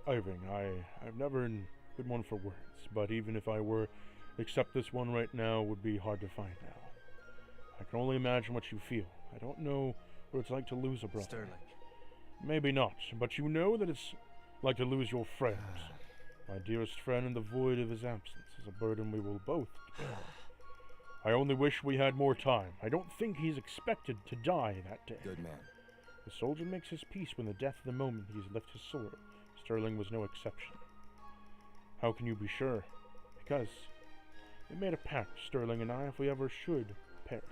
Irving, I've never been one for words, but even if I were, accept this one right now would be hard to find now. I can only imagine what you feel. I don't know what it's like to lose a brother. Sterling. Maybe not, but you know that it's like to lose your friend. My dearest friend in the void of his absence is a burden we will both bear. I only wish we had more time. I don't think he's expected to die that day. Good man. The soldier makes his peace when the death of the moment he's left his sword. Sterling was no exception. How can you be sure? Because we made a pact, Sterling and I, if we ever should perish.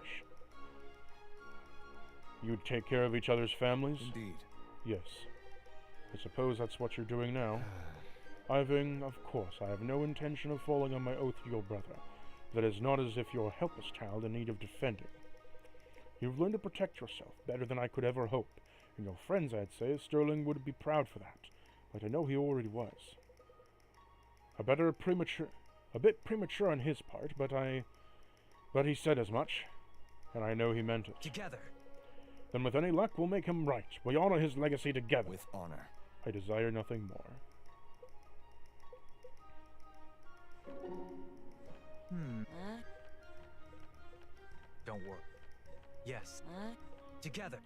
You'd take care of each other's families? Indeed. Yes. I suppose that's what you're doing now. Irving, of course, I have no intention of falling on my oath to your brother. That is not as if you're a helpless child in need of defending. You've learned to protect yourself better than I could ever hope, and your friends, I'd say, Sterling would be proud for that, but I know he already was. A bit premature on his part, but he said as much, and I know he meant it. Together. Then with any luck, we'll make him right. We honor his legacy together. With honor. I desire nothing more. Don't worry. Yes. Together.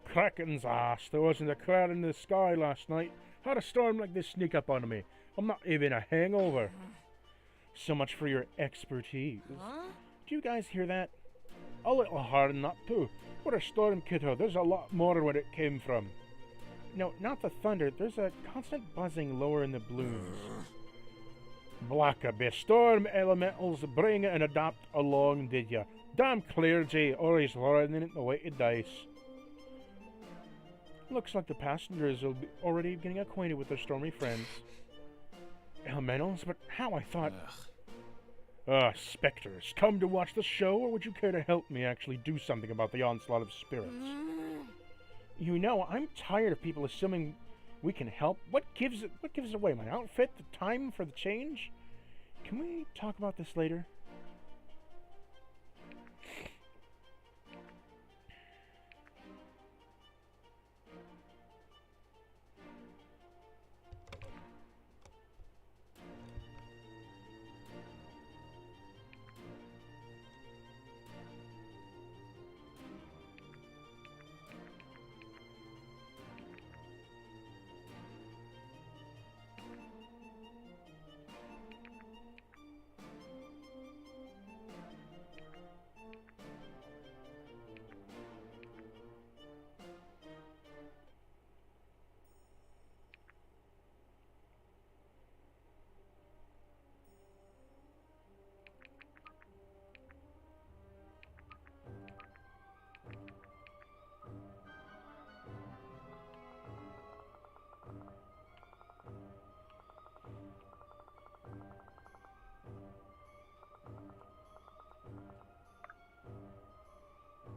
Kraken's ass. There wasn't a cloud in the sky last night. How'd a storm like this sneak up on me? I'm not even a hangover. So much for your expertise. Do you guys hear that? A little hard than that too. What a storm, kiddo. There's a lot more where it came from. No, not the thunder. There's a constant buzzing lower in the blues. Black abyss. Storm elementals bring and adapt along, did ya? Damn clergy, or he's learning the weighted dice. Looks like the passengers will be already getting acquainted with their stormy friends. Elementals, but how I thought... specters, come to watch the show, or would you care to help me actually do something about the onslaught of spirits? You know, I'm tired of people assuming we can help. What gives it away? My outfit? The time for the change? Can we talk about this later?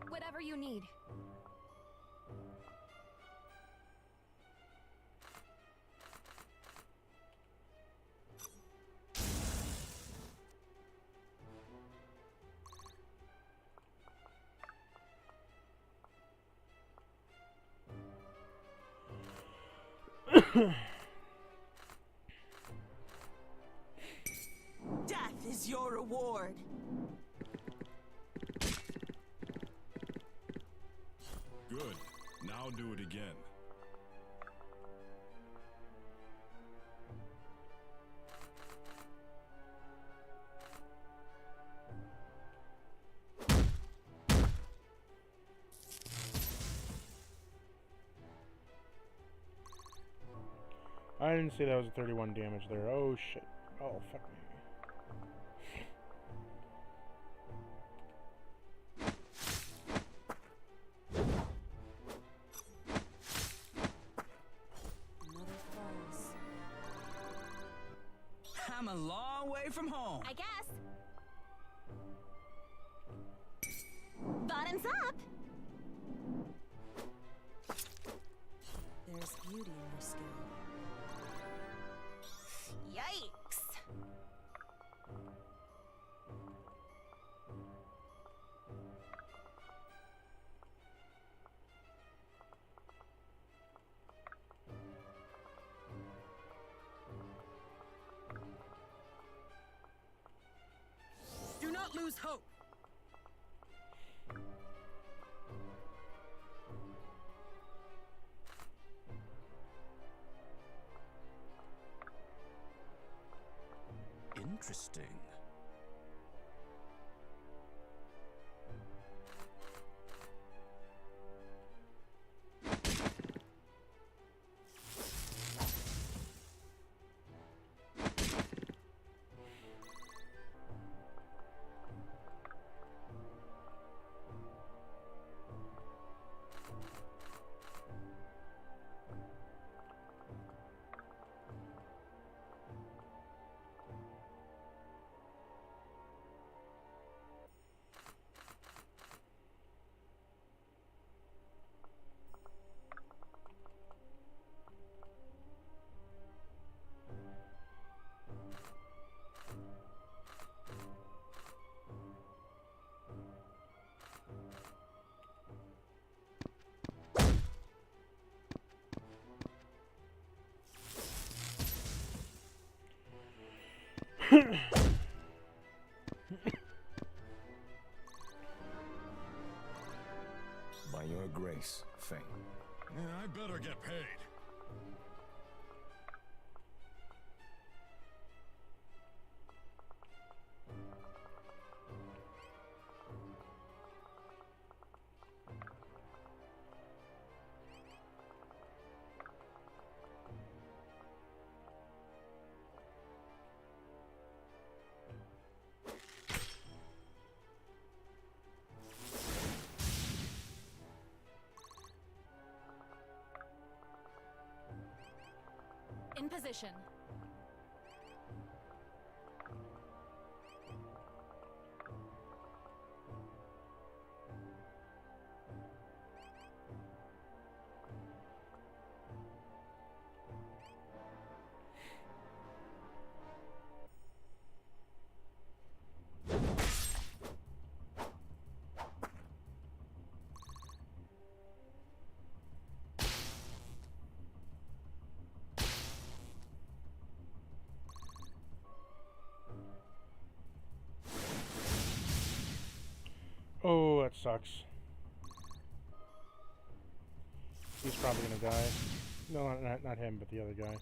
Whatever you need. Death is your reward. Good. Now do it again. I didn't see that was a 31 damage there. Oh shit. Oh fuck me. Another falls. I'm a long way from home. I guess. Bottoms up. There's beauty in your skill. Yikes. Do not lose hope. Interesting. By your grace, Fane. Yeah, I better get paid. In position. Oh, that sucks. He's probably gonna die. No, not him, but the other guy.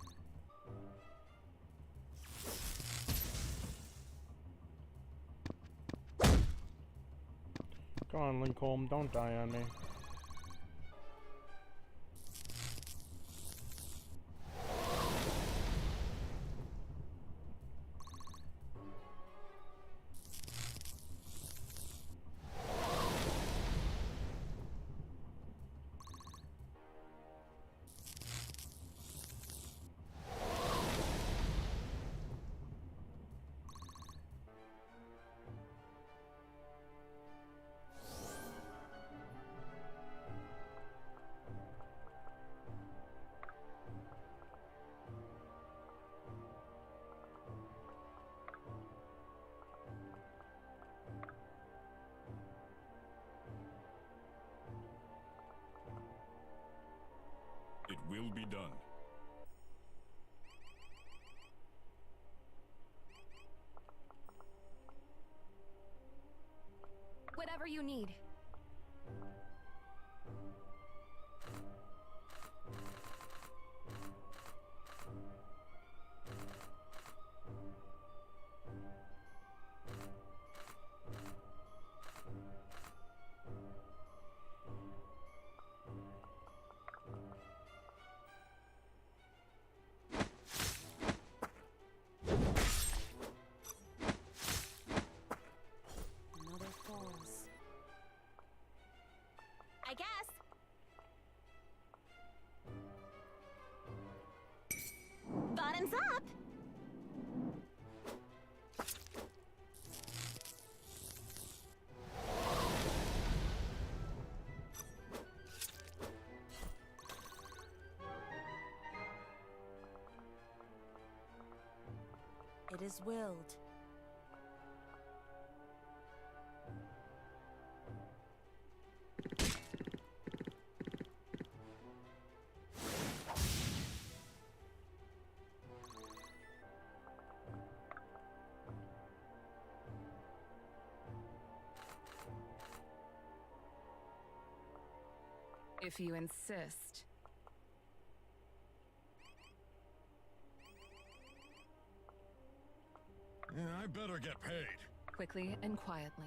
Come on, Lincoln, don't die on me. Whatever you need. Another falls. I guess. Bottoms up. It is willed. If you insist. Yeah, I better get paid. Quickly and quietly.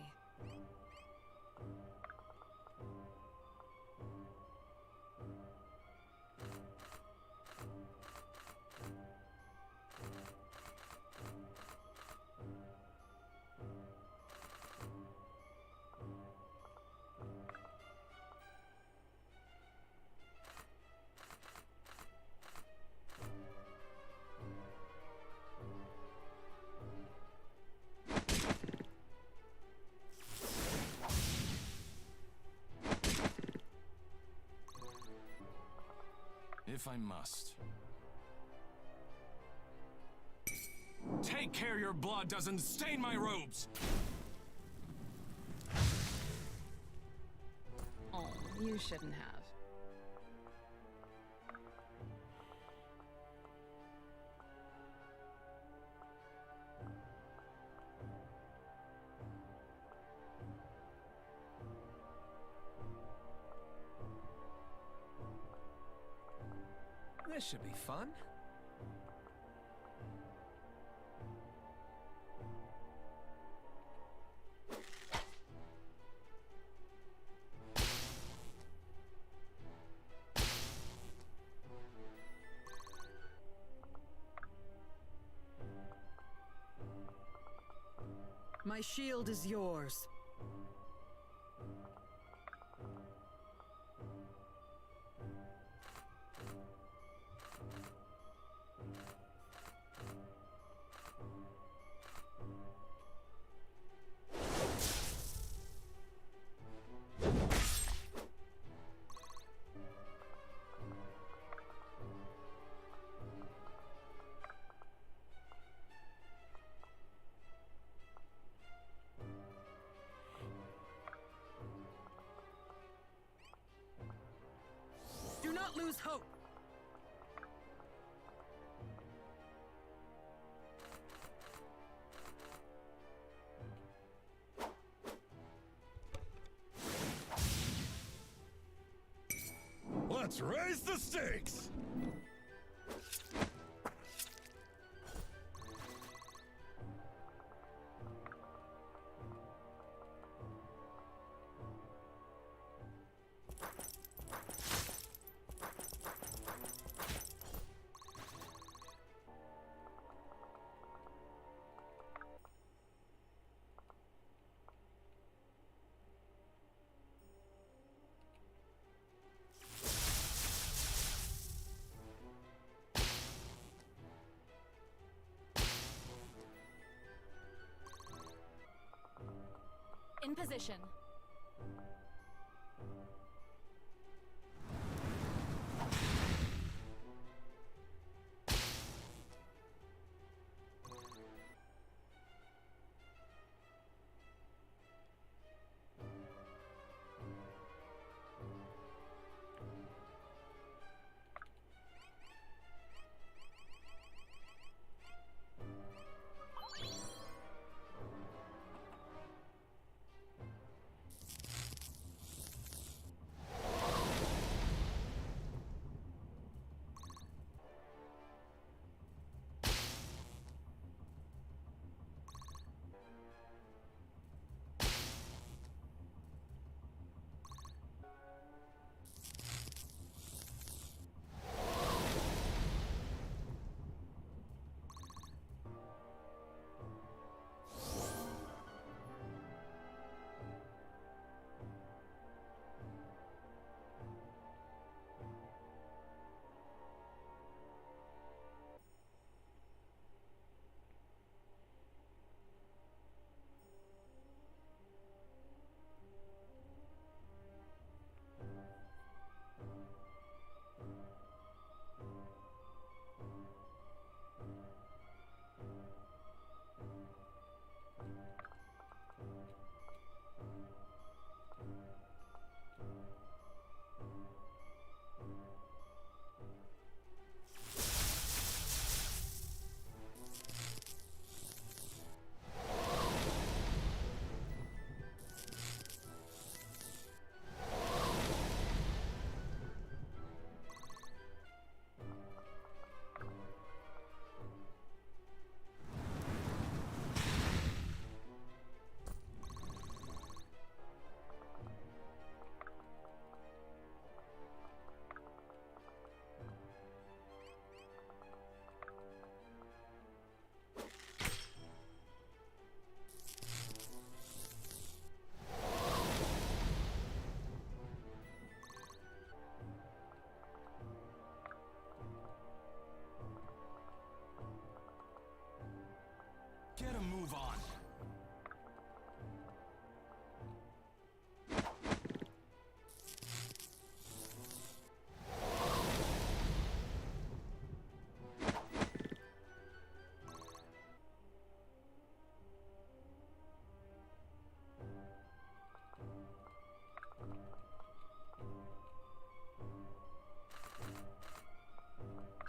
If I must. Take care your blood doesn't stain my robes! Oh, you shouldn't have. This should be fun. My shield is yours. Do not lose hope. Let's raise the stakes! In position.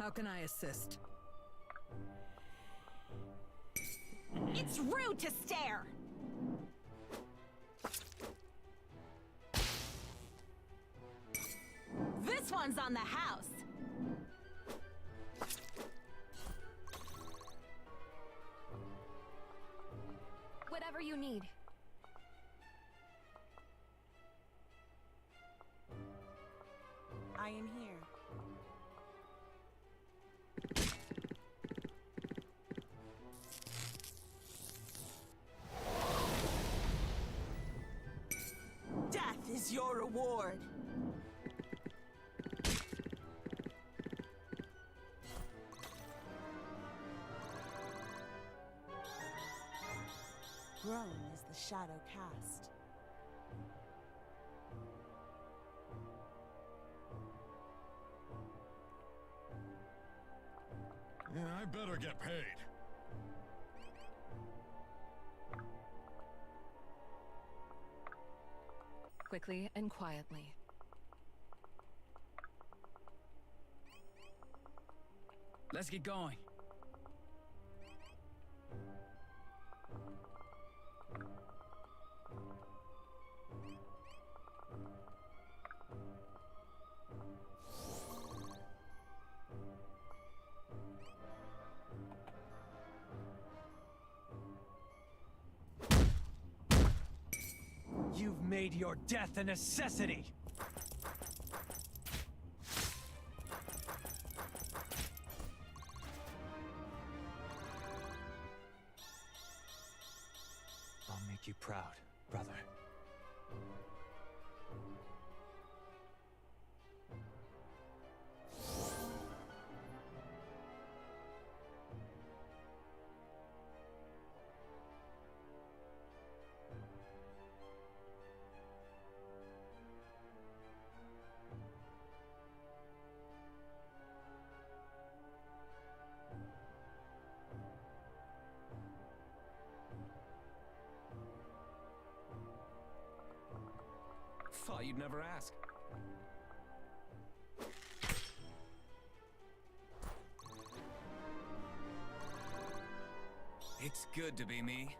How can I assist? It's rude to stare! This one's on the house! Whatever you need. I am here. Death is your reward. Grown is the shadow cast. Yeah, I better get paid. Quickly and quietly. Let's get going. You've made your death a necessity! I'll make you proud, brother. Thought you'd never ask. It's good to be me.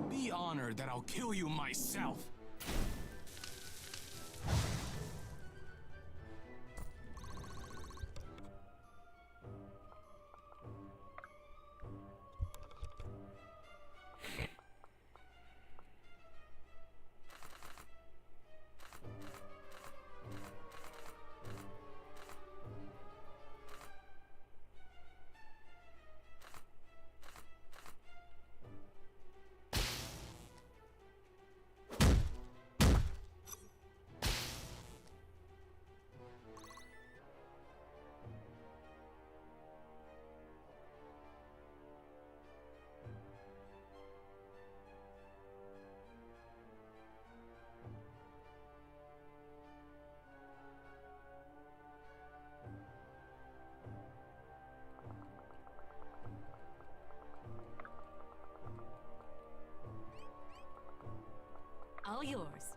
Be honored that I'll kill you myself. All yours.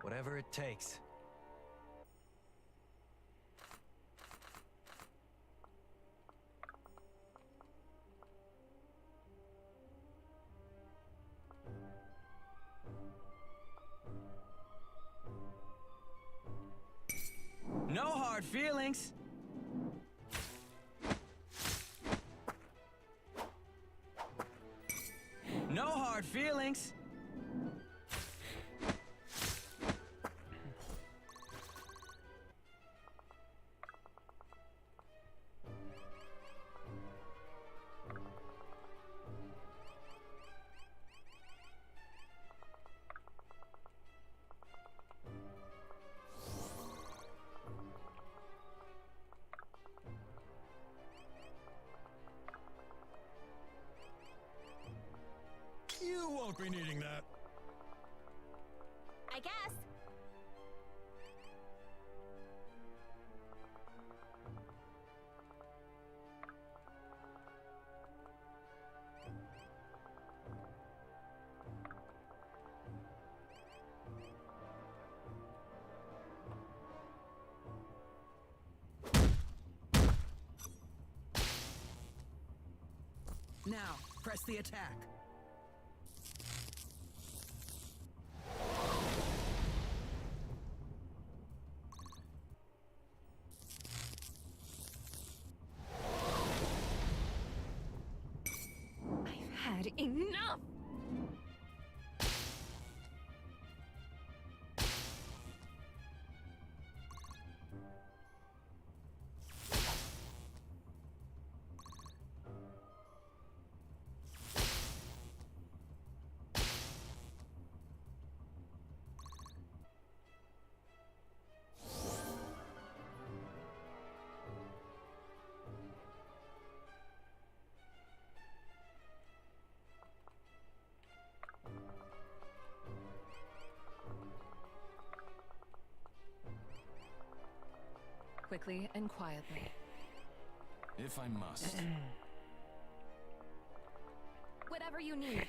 Whatever it takes. No hard feelings. No hard feelings. You won't be needing that. I guess. Now, press the attack. I've had enough! Quickly and quietly. If I must. Whatever you need.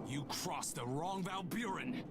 You crossed the wrong Valburin!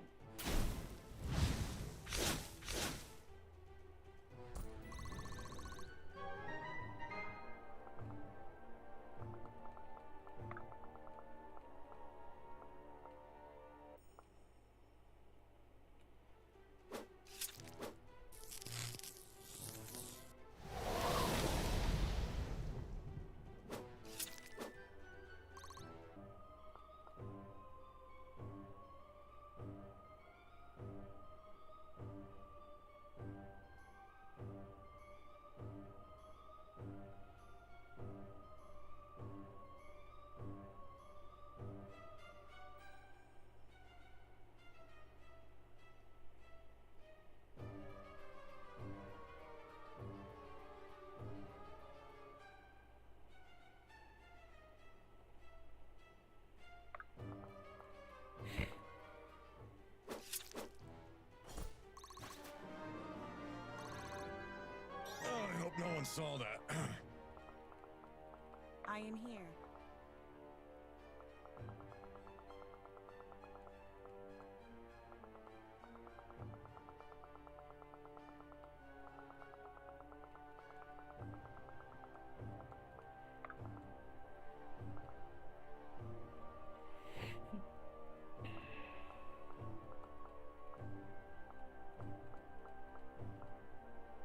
I hope no one saw that. I am here.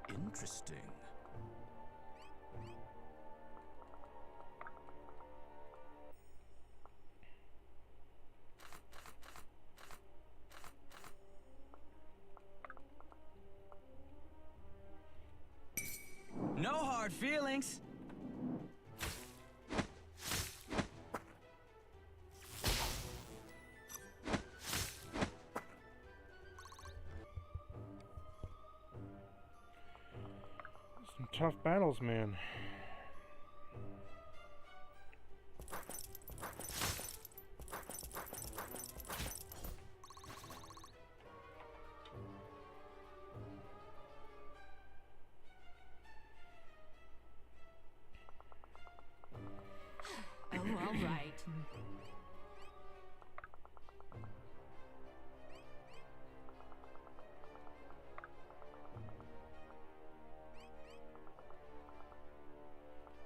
Interesting. No hard feelings. Some tough battles, man. Oh, all right.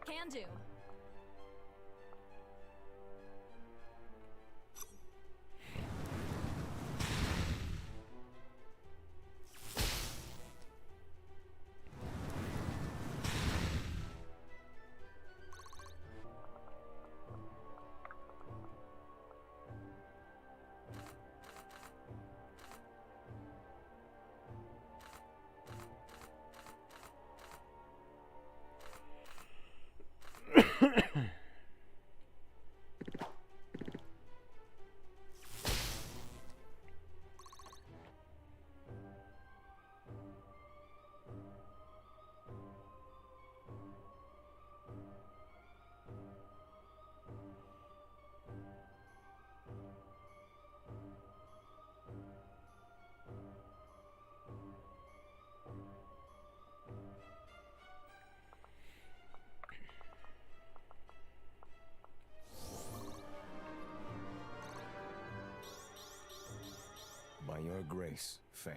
Can do. grace, Fane.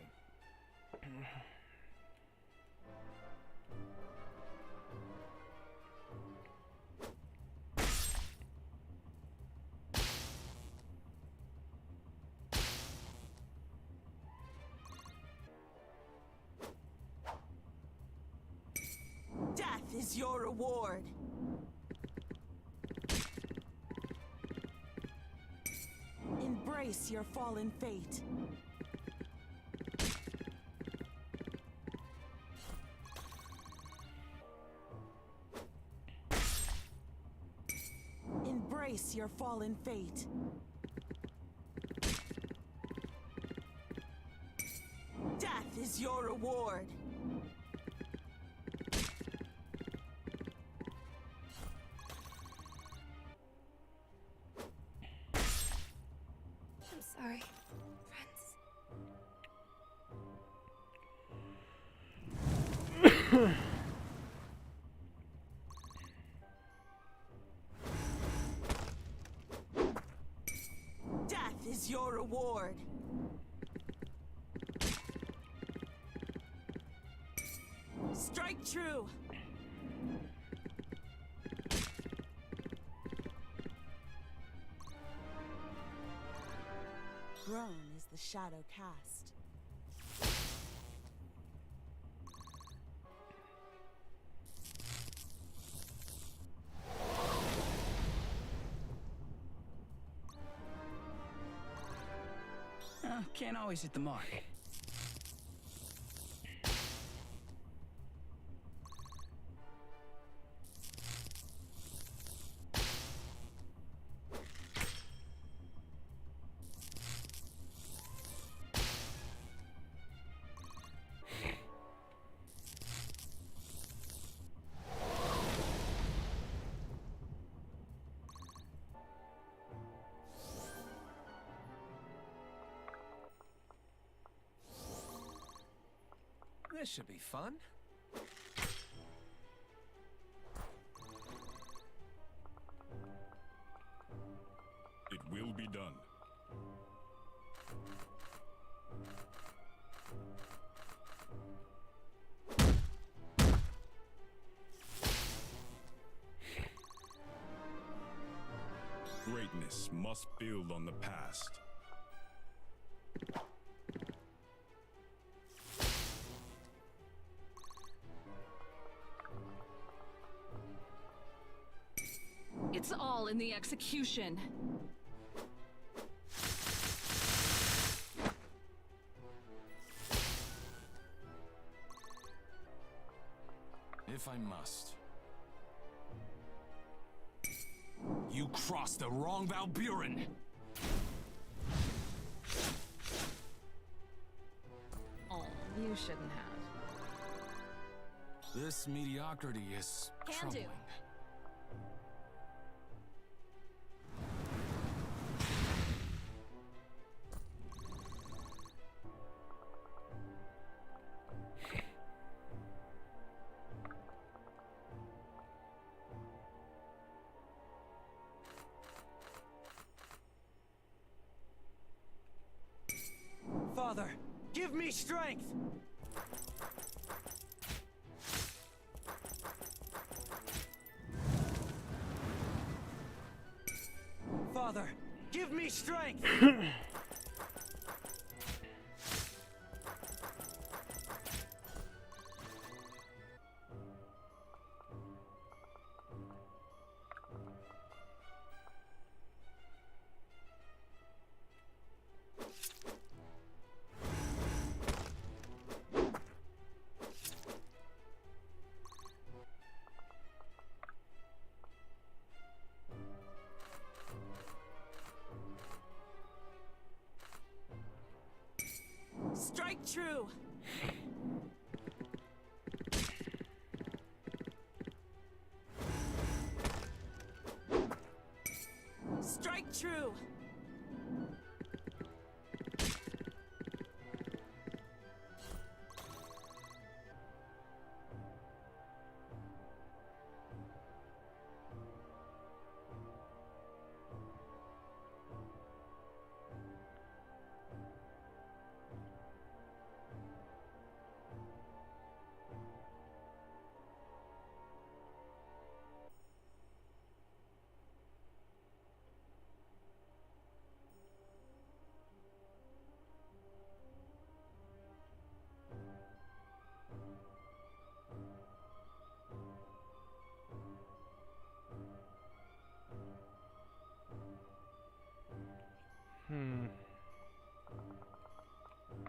Death is your reward. Embrace your fallen fate. Embrace your fallen fate. Death is your reward. I'm sorry, friends. Death is your reward. Strike true. Grown is the shadow cast. Can't always hit the mark. This should be fun. It will be done. Greatness must build on the past. It's all in the execution. If I must. You crossed the wrong Valburin! Oh, you shouldn't have. This mediocrity is Can do. troubling. Father, give me strength! Father, give me strength! Strike true. Strike true.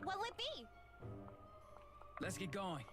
What'll it be? Let's get going.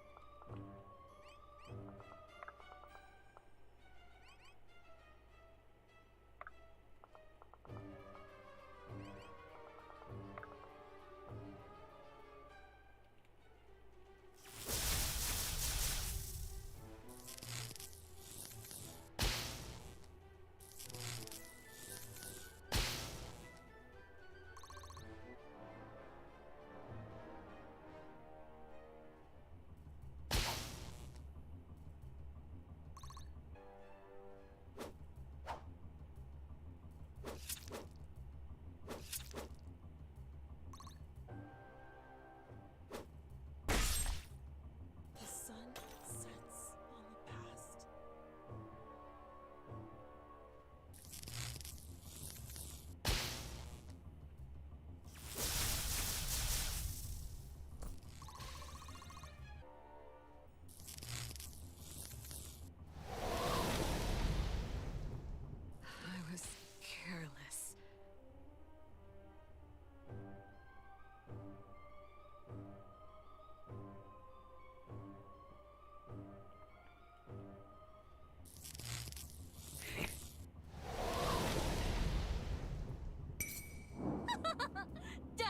The sun sets on the past. I was careless. Die!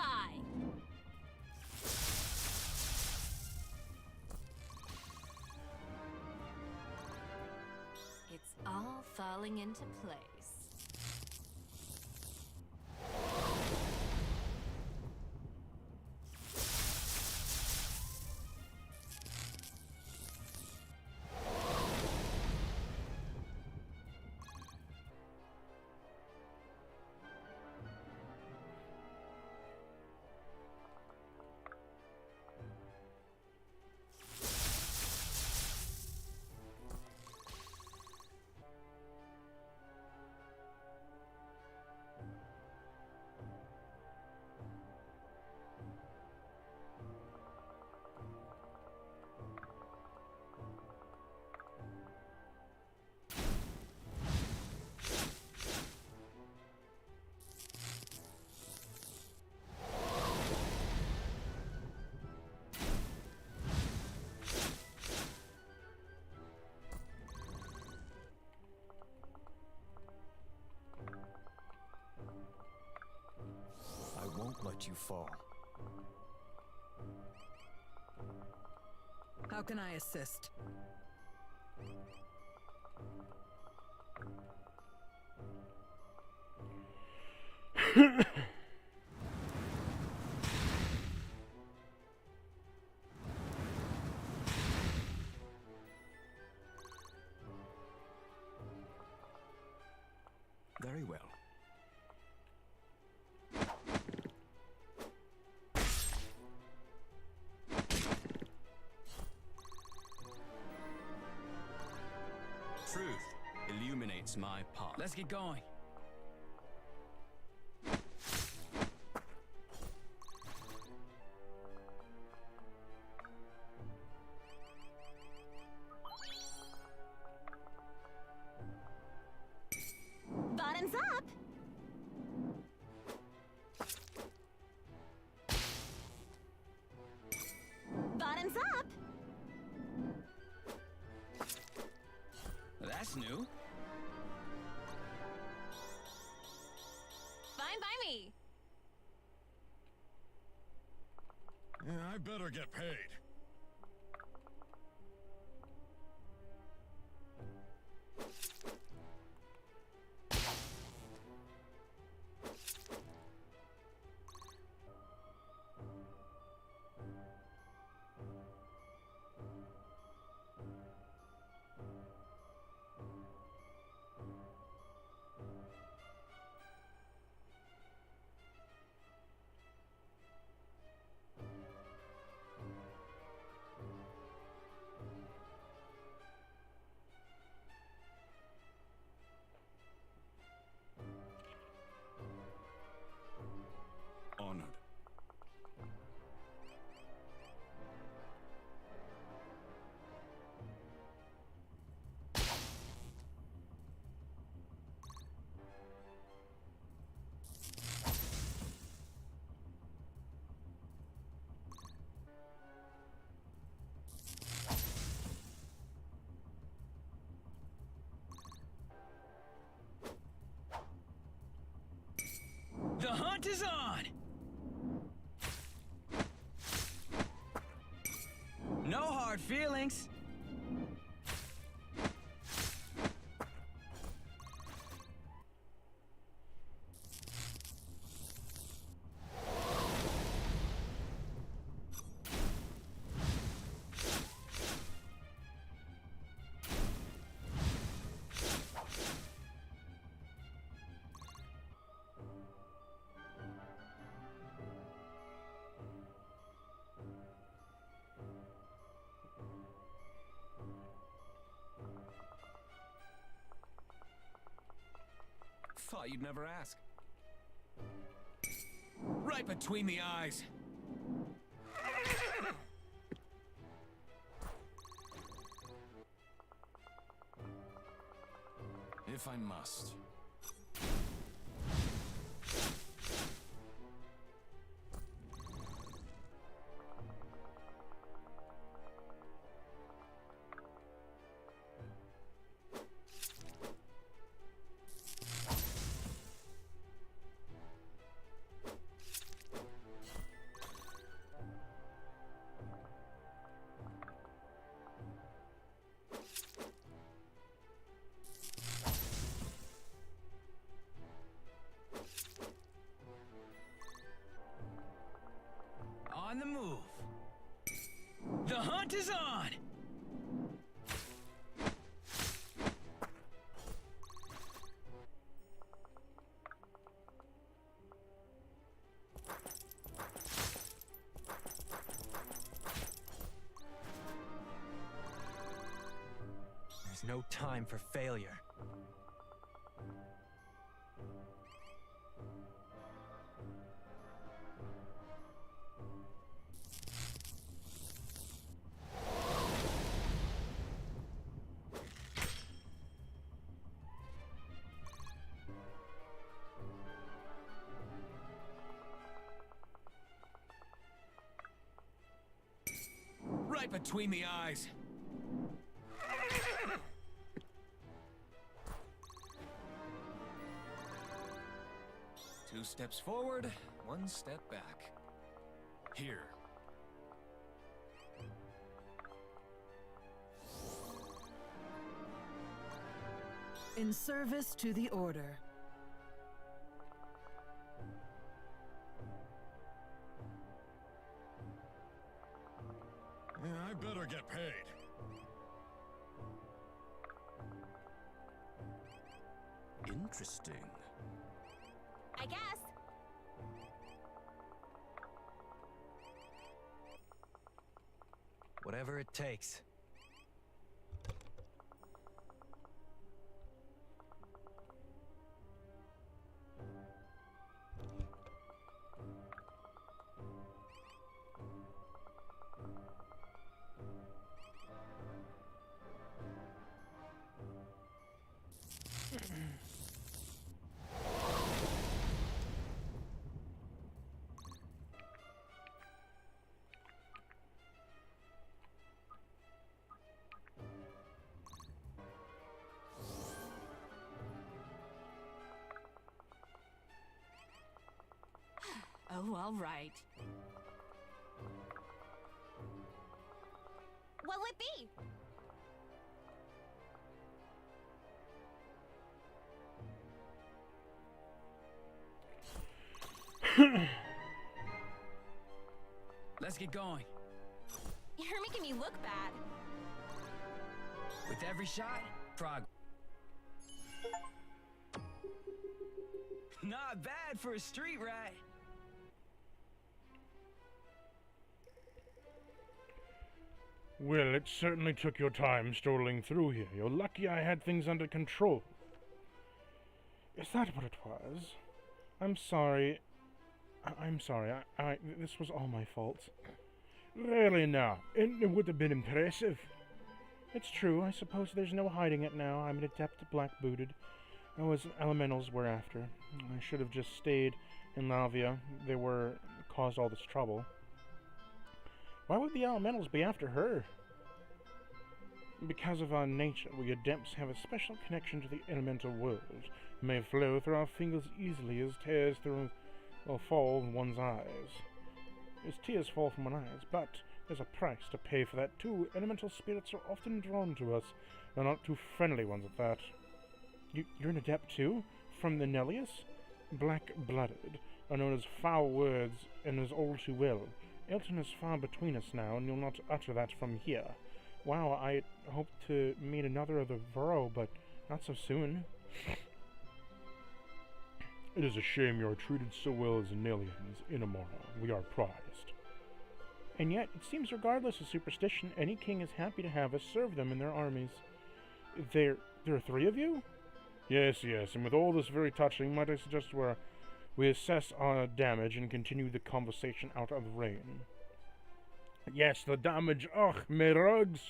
It's all falling into place. I won't let you fall. How can I assist? Very well. Truth illuminates my path. Let's get going. Bottoms up! Bottoms up! That's new. Fine by me. Yeah, I better get paid. is on! No hard feelings. Thought you'd never ask. Right between the eyes. If I must. On the move. The hunt is on! There's no time for failure. Right between the eyes. Two steps forward, one step back. Here. In service to the Order. Yeah, I better get paid. Interesting. I guess. Whatever it takes. Oh, all right. What'll it be? Let's get going. You're making me look bad. With every shot, progress. Not bad for a street rat. Well, it certainly took your time strolling through here. You're lucky I had things under control. Is that what it was? I'm sorry. I'm sorry. This was all my fault. Really now, it would have been impressive. It's true, I suppose there's no hiding it now. I'm an adept black-booted. Oh, as elementals were after. I should have just stayed in Lavia. They caused all this trouble. Why would the elementals be after her? Because of our nature, we adepts have a special connection to the elemental world. It may flow through our fingers easily as tears through will fall in one's eyes. As tears fall from one's eyes, but there's a price to pay for that too. Elemental spirits are often drawn to us. They're not too friendly ones at that. You're an adept too? From the Nellius? Black-blooded are known as foul words and as all too well. Elton is far between us now, and you'll not utter that from here. Wow, I hope to meet another of the Vero, but not so soon. It is a shame you are treated so well as Nellians in Amara. We are prized. And yet, it seems regardless of superstition, any king is happy to have us serve them in their armies. There are 3 of you? Yes, and with all this very touching, might I suggest we assess our damage and continue the conversation out of rain. Yes, the damage. Ugh, my rugs.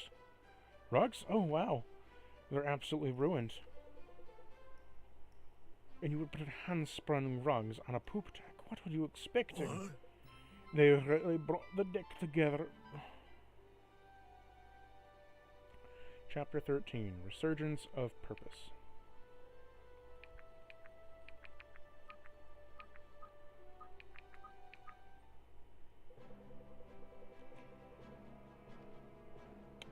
Rugs? Oh, wow. They're absolutely ruined. And you would put hand-spun rugs on a poop deck. What were you expecting? What? They really brought the deck together. Chapter 13, Resurgence of Purpose.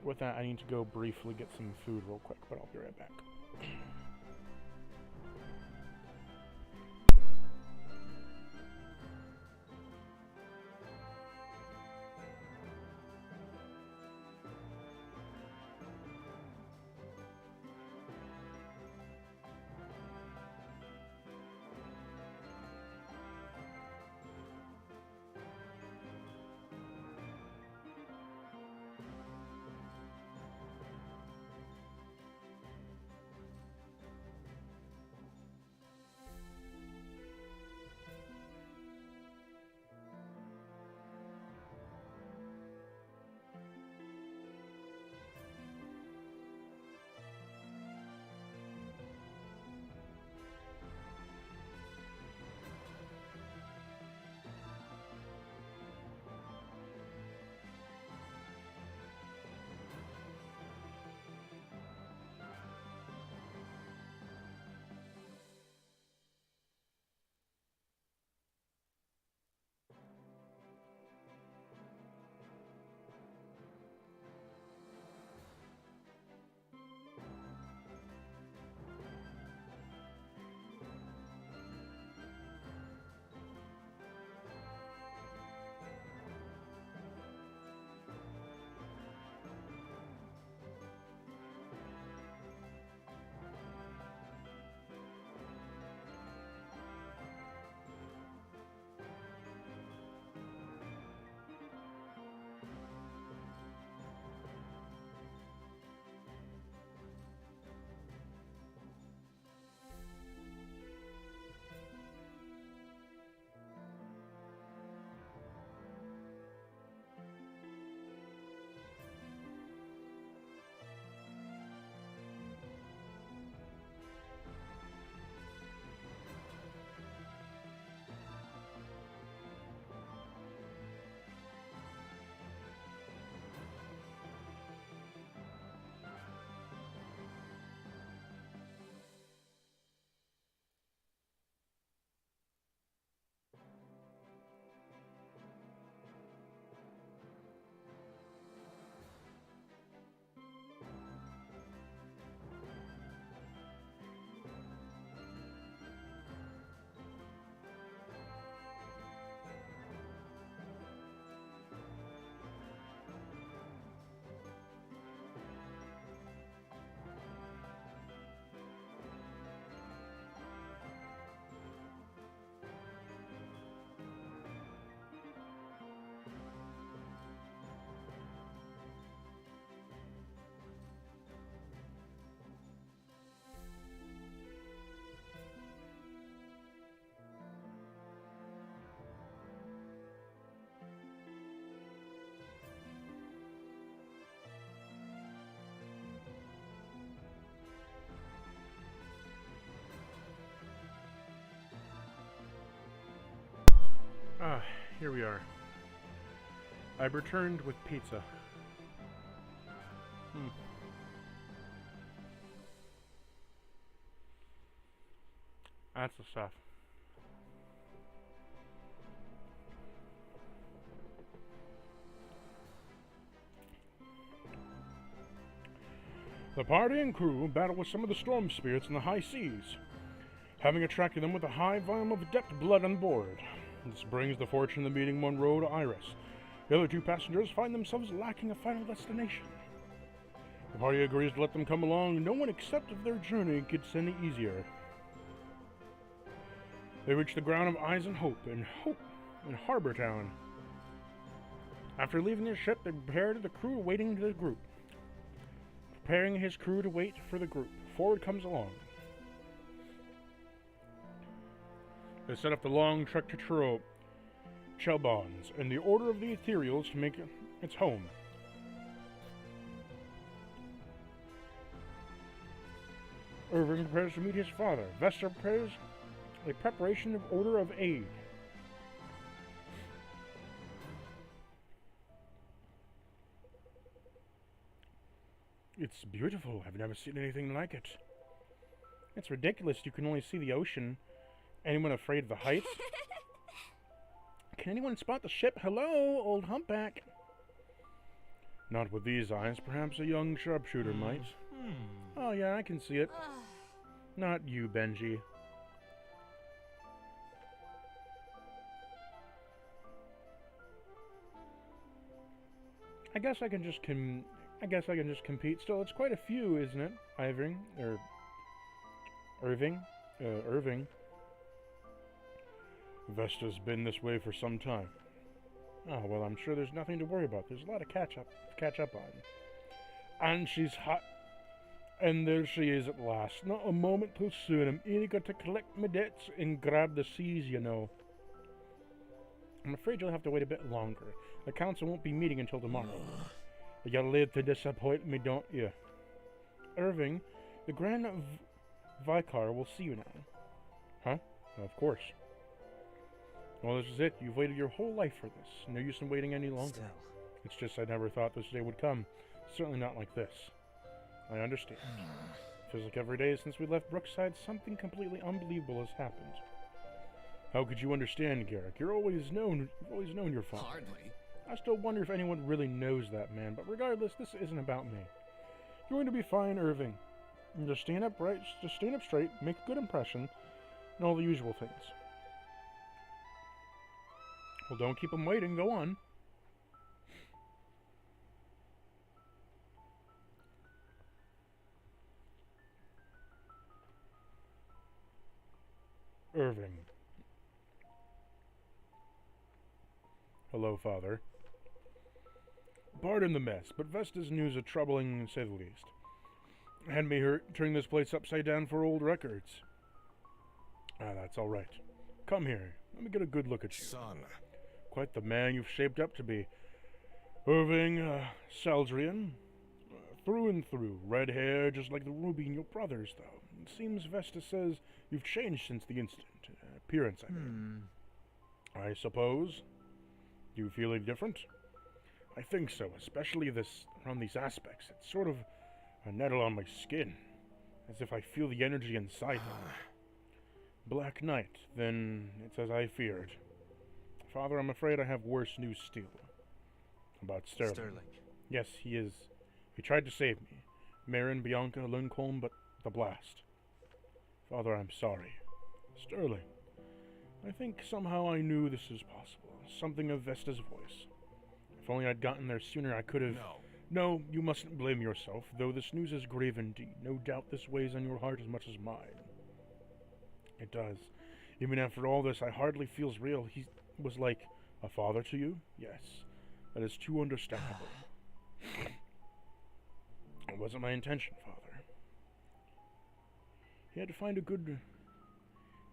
With that, I need to go briefly get some food real quick, but I'll be right back. Ah, here we are. I've returned with pizza. That's the stuff. The party and crew battle with some of the storm spirits in the high seas, having attracted them with a high volume of adept blood on board. This brings the fortune of meeting Monroe to Iris. The other two passengers find themselves lacking a final destination. The party agrees to let them come along. No one except if their journey gets any easier. They reach the ground of Eyes and Hope in Harbor Town. After leaving their ship, they prepare to the crew waiting to the group. Preparing his crew to wait for the group. Ford comes along. They set up the long trek to Chelbons and the Order of the Ethereals to make its home. Irving prepares to meet his father. Vesta prepares a preparation of Order of Aid. It's beautiful. I've never seen anything like it. It's ridiculous. You can only see the ocean. Anyone afraid of the heights? Can anyone spot the ship? Hello, old humpback. Not with these eyes. Perhaps a young sharpshooter might. Oh yeah, I can see it. Not you, Benji. I guess I can just compete. Still, it's quite a few, isn't it? Irving. Vesta's been this way for some time. Oh, well, I'm sure there's nothing to worry about. There's a lot of catch up on. And she's hot. And there she is at last. Not a moment too soon. I'm eager to collect my debts and grab the seas, you know. I'm afraid you'll have to wait a bit longer. The council won't be meeting until tomorrow. You're late to disappoint me, don't you? Irving, the Grand Vicar will see you now. Huh? Of course. Well, this is it. You've waited your whole life for this. No use in waiting any longer. Still. It's just I never thought this day would come. Certainly not like this. I understand. Feels like every day since we left Brookside, something completely unbelievable has happened. How could you understand, Garrick? You've always known your father. Hardly. I still wonder if anyone really knows that man, but regardless, this isn't about me. You're going to be fine, Irving. And just stand up straight, make a good impression, and all the usual things. Well, don't keep them waiting. Go on. Irving. Hello, Father. Pardon the mess, but Vesta's news is troubling, to say the least. Had me turning this place upside down for old records. Ah, that's all right. Come here. Let me get a good look at you. Son. Quite the man you've shaped up to be. Irving Saldrian. Through and through. Red hair, just like the ruby in your brother's, though. It seems Vesta says you've changed since the incident. Appearance, I mean. I suppose. Do you feel any different? I think so, especially around these aspects. It's sort of a nettle on my skin, as if I feel the energy inside them. Black Knight, then it's as I feared. Father, I'm afraid I have worse news still. About Sterling. Yes, he is. He tried to save me. Marin, Bianca, Lindholm, but the blast. Father, I'm sorry. Sterling. I think somehow I knew this was possible. Something of Vesta's voice. If only I'd gotten there sooner, I could have... No, you mustn't blame yourself, though this news is grave indeed. No doubt this weighs on your heart as much as mine. It does. Even after all this, I hardly feels real. He was like a father to you? Yes. That is too understandable. It wasn't my intention, Father. He had to find a good...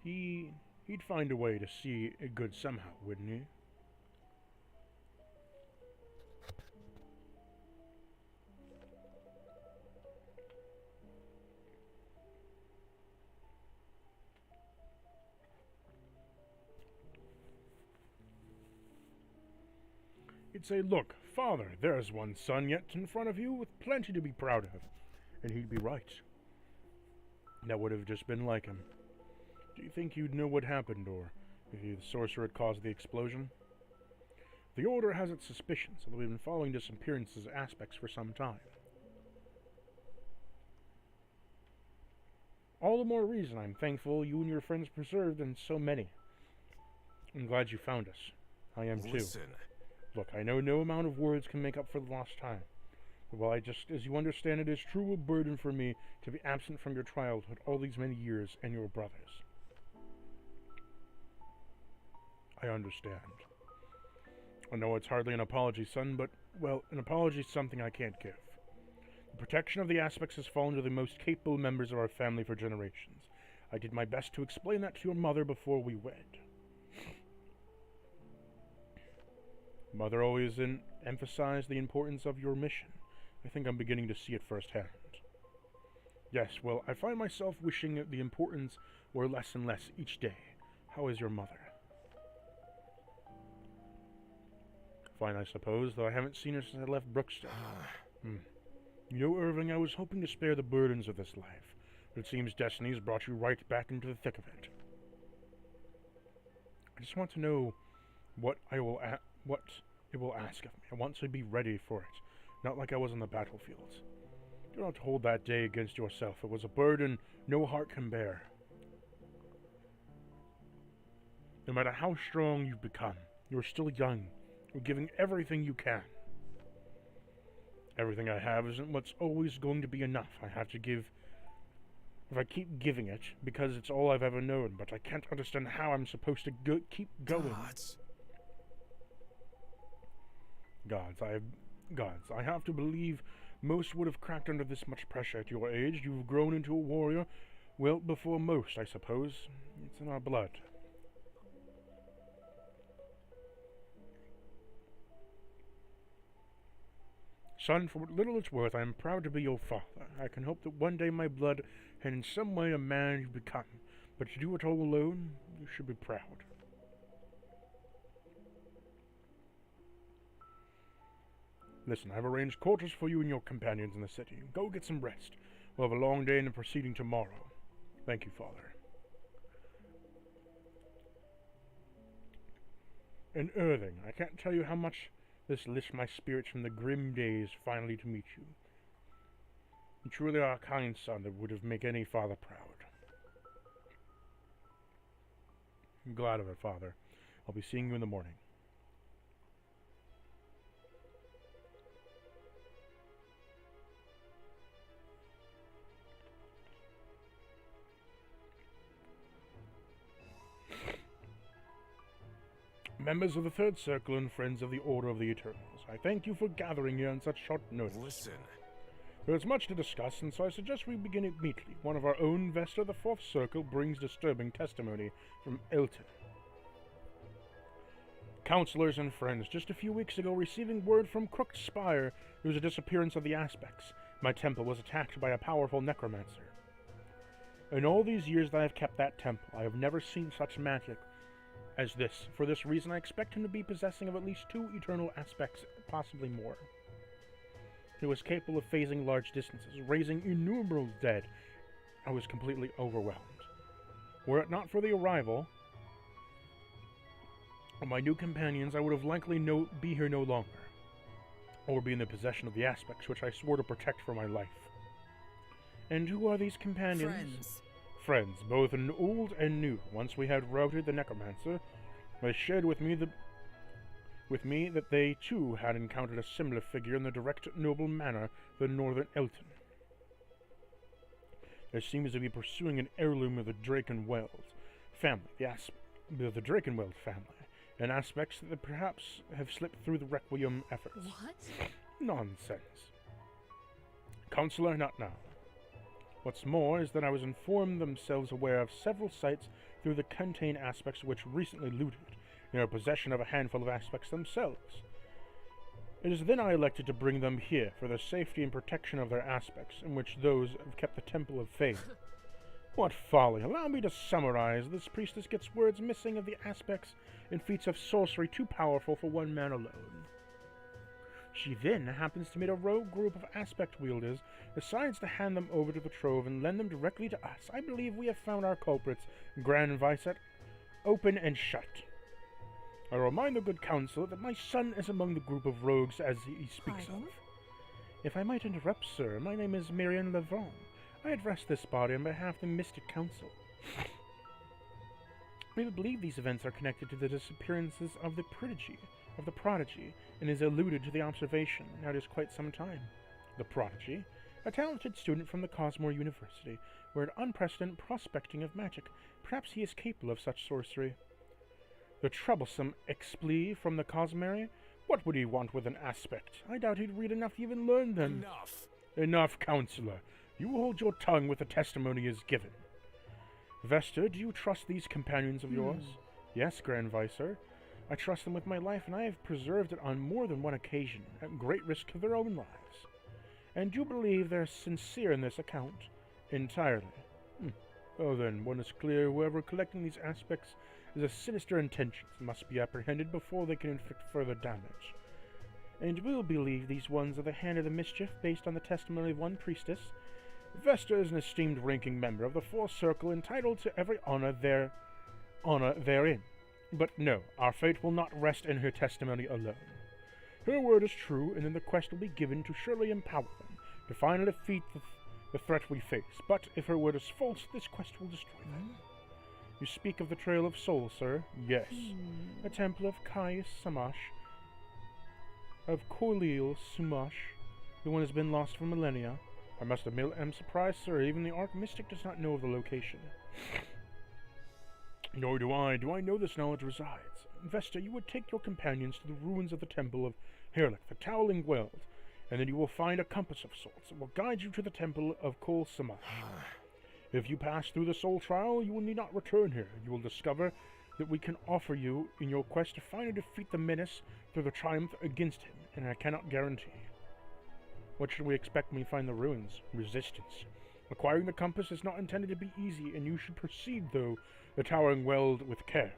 He'd find a way to see it good somehow, wouldn't he? He'd say, look, Father, there's one son yet in front of you with plenty to be proud of. And he'd be right. That would have just been like him. Do you think you'd know what happened, or if the sorcerer had caused the explosion? The Order has its suspicions, although we've been following disappearances aspects for some time. All the more reason I'm thankful you and your friends preserved and so many. I'm glad you found us. I am too. Listen. Look, I know no amount of words can make up for the lost time. But while as you understand, it is true a burden for me to be absent from your childhood all these many years and your brothers. I understand. I know it's hardly an apology, son, but, well, an apology is something I can't give. The protection of the aspects has fallen to the most capable members of our family for generations. I did my best to explain that to your mother before we wed. Mother always emphasized the importance of your mission. I think I'm beginning to see it firsthand. Yes, well, I find myself wishing the importance were less and less each day. How is your mother? Fine, I suppose, though I haven't seen her since I left Brookstone. You know, Irving, I was hoping to spare the burdens of this life, but it seems destiny has brought you right back into the thick of it. I just want to know what it will ask of me. I want to be ready for it, not like I was on the battlefield. Do not hold that day against yourself. It was a burden no heart can bear. No matter how strong you've become, you're still young. You're giving everything you can. Everything I have isn't what's always going to be enough. I have to give if I keep giving it, because it's all I've ever known, but I can't understand how I'm supposed to keep going. Gods, I have to believe most would have cracked under this much pressure at your age. You've grown into a warrior, well, before most, I suppose. It's in our blood. Son, for what little it's worth, I am proud to be your father. I can hope that one day my blood and in some way a man you become. But to do it all alone, you should be proud. Listen, I've arranged quarters for you and your companions in the city. Go get some rest. We'll have a long day in the proceeding tomorrow. Thank you, Father. And Irving, I can't tell you how much this lifts my spirits from the grim days finally to meet you. You truly are a kind son that would have made any father proud. I'm glad of it, Father. I'll be seeing you in the morning. Members of the Third Circle and friends of the Order of the Eternals, I thank you for gathering here on such short notice. Listen. There's much to discuss, and so I suggest we begin immediately. One of our own Vesta, the Fourth Circle, brings disturbing testimony from Elton. Counselors and friends, just a few weeks ago receiving word from Crooked Spire, there was a disappearance of the aspects. My temple was attacked by a powerful necromancer. In all these years that I have kept that temple, I have never seen such magic as this. For this reason, I expect him to be possessing of at least 2 eternal aspects, possibly more. He was capable of phasing large distances, raising innumerable dead. I was completely overwhelmed. Were it not for the arrival of my new companions, I would have likely be here no longer, or be in the possession of the aspects which I swore to protect for my life. And who are these companions? Friends, both old and new. Once we had routed the necromancer, they shared with me that they too had encountered a similar figure in the direct, noble manner of the northern Elton. There seems to be pursuing an heirloom of the Drakenweld family, the Drakenweld family, and aspects that perhaps have slipped through the Requiem efforts. What? Nonsense. Counselor, not now. What's more is that I was informed themselves aware of several sites through the contain aspects which recently looted, in their possession of a handful of aspects themselves. It is then I elected to bring them here for the safety and protection of their aspects, in which those have kept the Temple of Faith. What folly! Allow me to summarize. This priestess gets words missing of the aspects and feats of sorcery too powerful for one man alone. She then happens to meet a rogue group of aspect wielders, decides to hand them over to the Trove and lend them directly to us. I believe we have found our culprits, Grand Viset, open and shut. I remind the good counsel that my son is among the group of rogues as he speaks of. If I might interrupt, sir, my name is Marion Levron. I address this body on behalf of the Mystic Council. We believe these events are connected to the disappearances of the Prodigy, and is alluded to the observation. Now it is quite some time. The Prodigy, a talented student from the Cosmore University, where an unprecedented prospecting of magic. Perhaps he is capable of such sorcery. The troublesome explee from the Cosmere? What would he want with an aspect? I doubt he'd read enough to even learn them. Enough! Enough, Counselor. You hold your tongue with the testimony is given. Vesta, do you trust these companions of yours? Yes, Grand Vicer. I trust them with my life, and I have preserved it on more than one occasion, at great risk to their own lives. And you believe they're sincere in this account? Entirely. Oh, then, one is clear. Whoever collecting these aspects is a sinister intentions and must be apprehended before they can inflict further damage. And we'll believe these ones are the hand of the mischief based on the testimony of one priestess. Vesta is an esteemed ranking member of the Fourth Circle, entitled to every honor therein. But no, our fate will not rest in her testimony alone. Her word is true, and then the quest will be given to surely empower them to finally defeat the threat we face. But if her word is false, this quest will destroy them. You speak of the Trail of Souls, sir? Yes. A temple of Caius Samash, of Kolil Sumash. The one has been lost for millennia. I must admit, I'm surprised, sir. Even the Arch Mystic does not know of the location. Nor do I. Do I know this knowledge resides? Vesta, you would take your companions to the ruins of the Temple of Herlick, the Towering Weld, and then you will find a compass of sorts that will guide you to the Temple of Kol Samash. If you pass through the soul trial, you will need not return here. You will discover that we can offer you in your quest to finally defeat the menace through the triumph against him, and I cannot guarantee. What should we expect when we find the ruins? Resistance. Acquiring the compass is not intended to be easy, and you should proceed, though, the Towering Weld with care.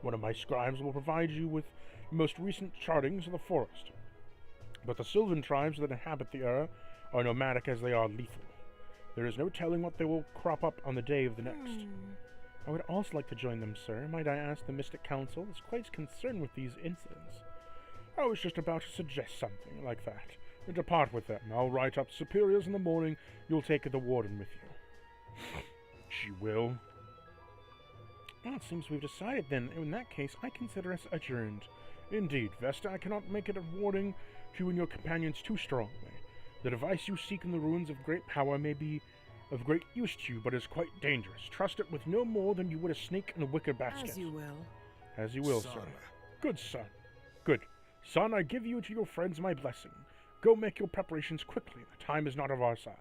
One of my scribes will provide you with the most recent chartings of the forest. But the Sylvan tribes that inhabit the area are nomadic as they are lethal. There is no telling what they will crop up on the day of the next. I would also like to join them, sir. Might I ask the Mystic Council is quite concerned with these incidents. I was just about to suggest something like that. Depart with them. I'll write up superiors in the morning. You'll take the warden with you. She will. Well, it seems we've decided then. In that case, I consider us adjourned. Indeed, Vesta, I cannot make it a warning to you and your companions too strongly. The device you seek in the ruins of great power may be of great use to you, but is quite dangerous. Trust it with no more than you would a snake in a wicker basket. As you will. As you will, Son. sir. Good son. Good. Son, I give you to your friends my blessing. Go make your preparations quickly. The time is not of our side.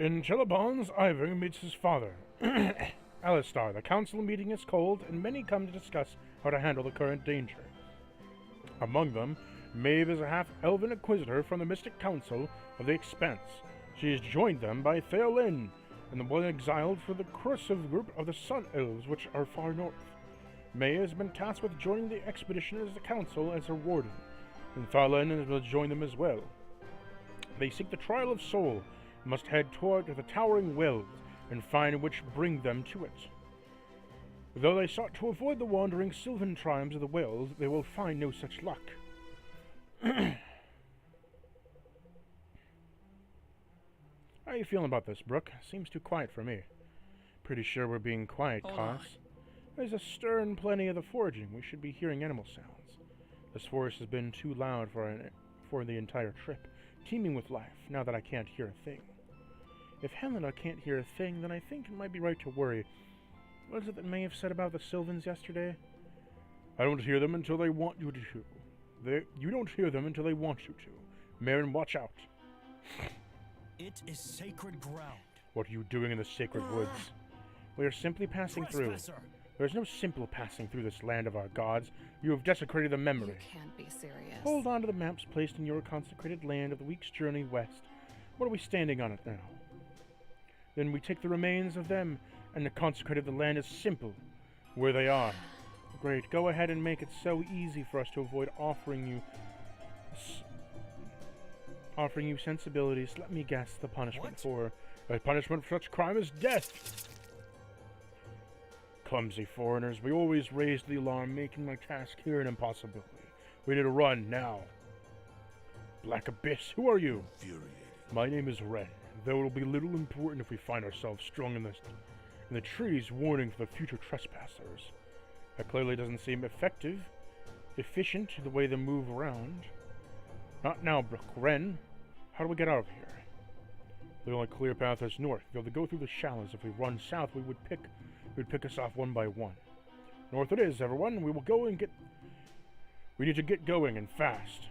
In Chilabon's, Ivor meets his father, Alistar. The council meeting is cold, and many come to discuss how to handle the current danger. Among them, Maeve is a half-elven inquisitor from the Mystic Council of the Expanse. She has joined them by Theolin, and the one exiled for the cursive group of the Sun Elves, which are far north. May has been tasked with joining the expedition as the council as her warden, and Thalin will join them as well. They seek the Trial of Soul, and must head toward the Towering Wells, and find which bring them to it. Though they sought to avoid the wandering sylvan tribes of the Wells, they will find no such luck. How are you feeling about this, Brooke? Seems too quiet for me. Pretty sure we're being quiet, Cos. There's a stir in plenty of the foraging. We should be hearing animal sounds. This forest has been too loud for the entire trip, teeming with life, now that I can't hear a thing. If Helena can't hear a thing, then I think it might be right to worry. What is it that Maeve said about the Sylvans yesterday? I don't hear them until they want you to. You don't hear them until they want you to. Marin, watch out. It is sacred ground. What are you doing in the sacred woods? We are simply passing through. There is no simple passing through this land of our gods. You have desecrated the memory. You can't be serious. Hold on to the maps placed in your consecrated land of the week's journey west. What are we standing on it now? Then we take the remains of them, and the consecrated the land is simple, where they are. Great, go ahead and make it so easy for us to avoid offering you sensibilities. Let me guess, the punishment for such crime is death. Clumsy foreigners, we always raised the alarm, making my task here an impossibility. We need to run now. Black Abyss, who are you? Infuriating. My name is Ren. Though it will be little important if we find ourselves strung in the trees, warning for the future trespassers. That clearly doesn't seem efficient the way they move around. Not now, Brooke. Ren, how do we get out of here? The only clear path is north. We'll have to go through the shallows. If we run south, we would pick us off one by one. North it is, everyone. We will go and we need to get going and fast.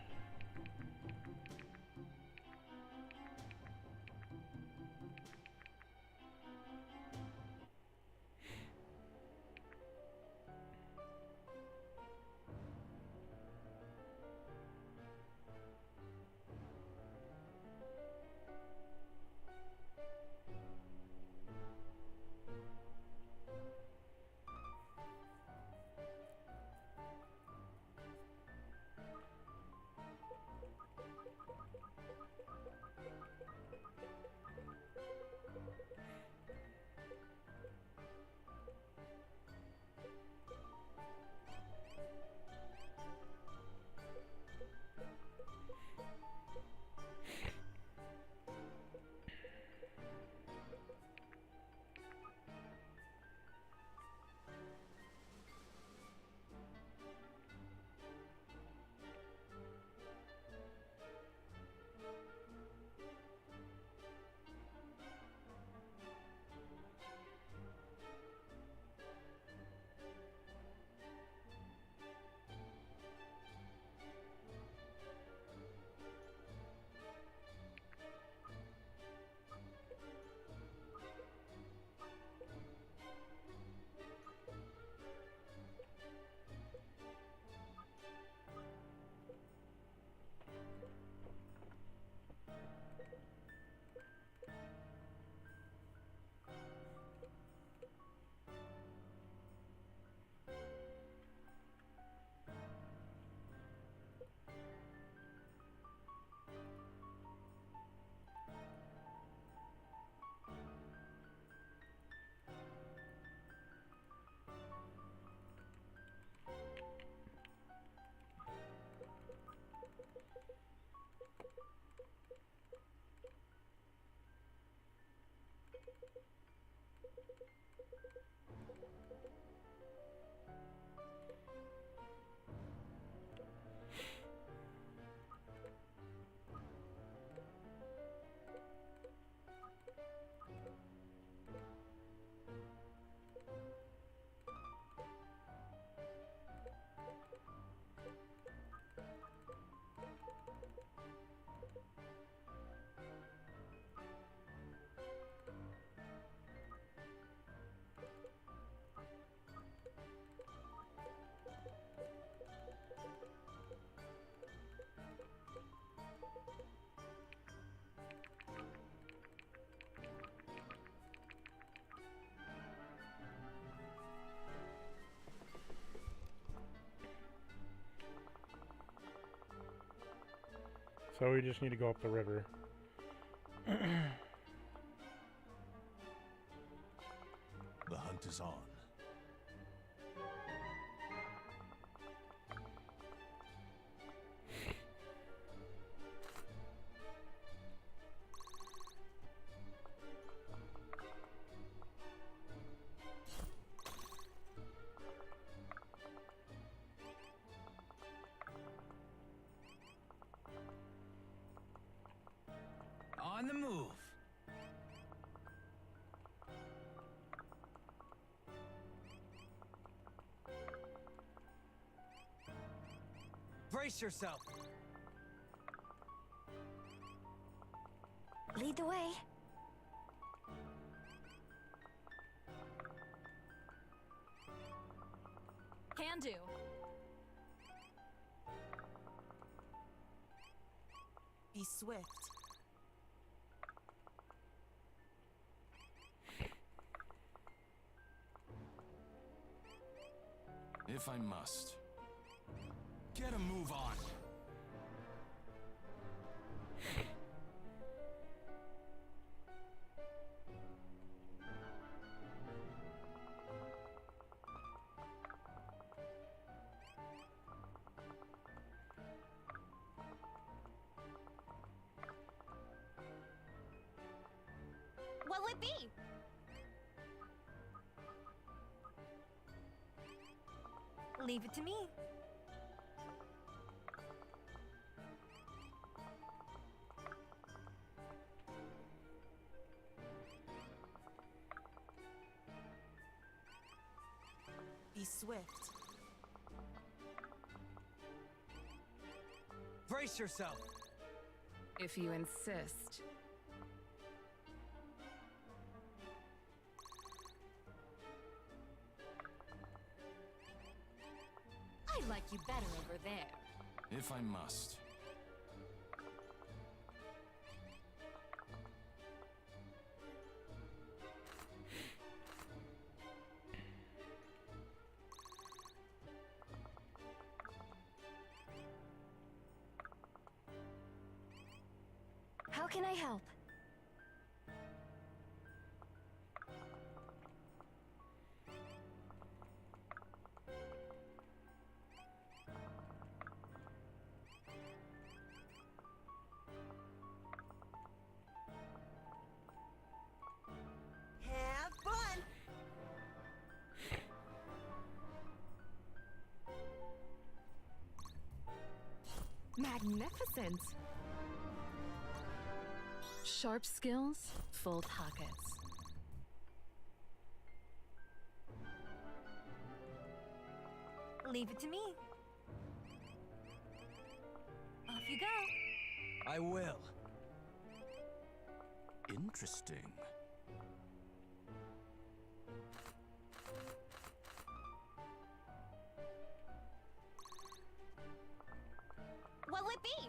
So we just need to go up the river. The hunt is on. On the move. Brace yourself. Lead the way. Can do. Be swift. If I must. Get a move on. What'll it be? Leave it to me. Be swift. Brace yourself. If you insist. I like you better over there. If I must. How can I help? Have fun! Magnificent! Sharp skills, full pockets. Leave it to me. Off you go. I will. Interesting. What'll it be?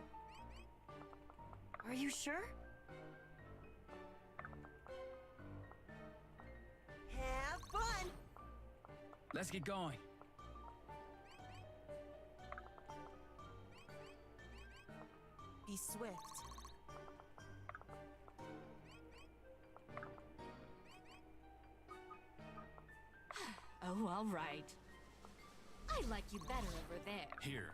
Are you sure? Have fun! Let's get going. Be swift. Oh, all right. I like you better over there. Here.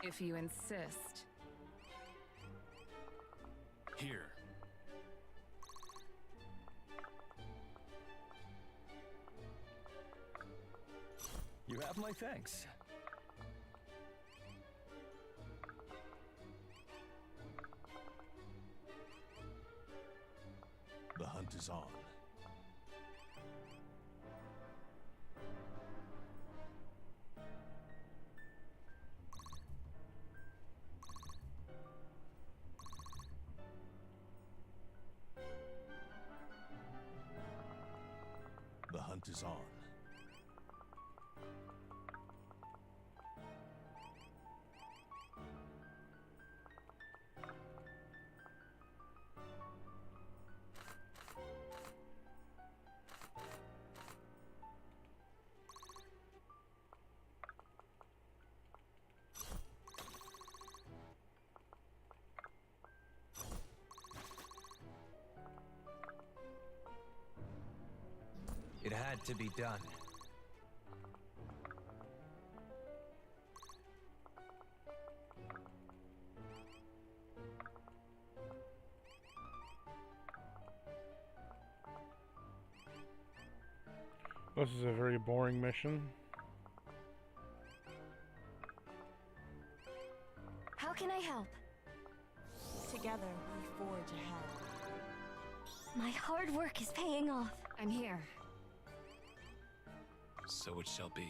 If you insist. Here. You have my thanks. The hunt is on. The hunt is on. It had to be done. This is a very boring mission. How can I help? Together, we forge ahead. My hard work is paying off. I'm here. So it shall be.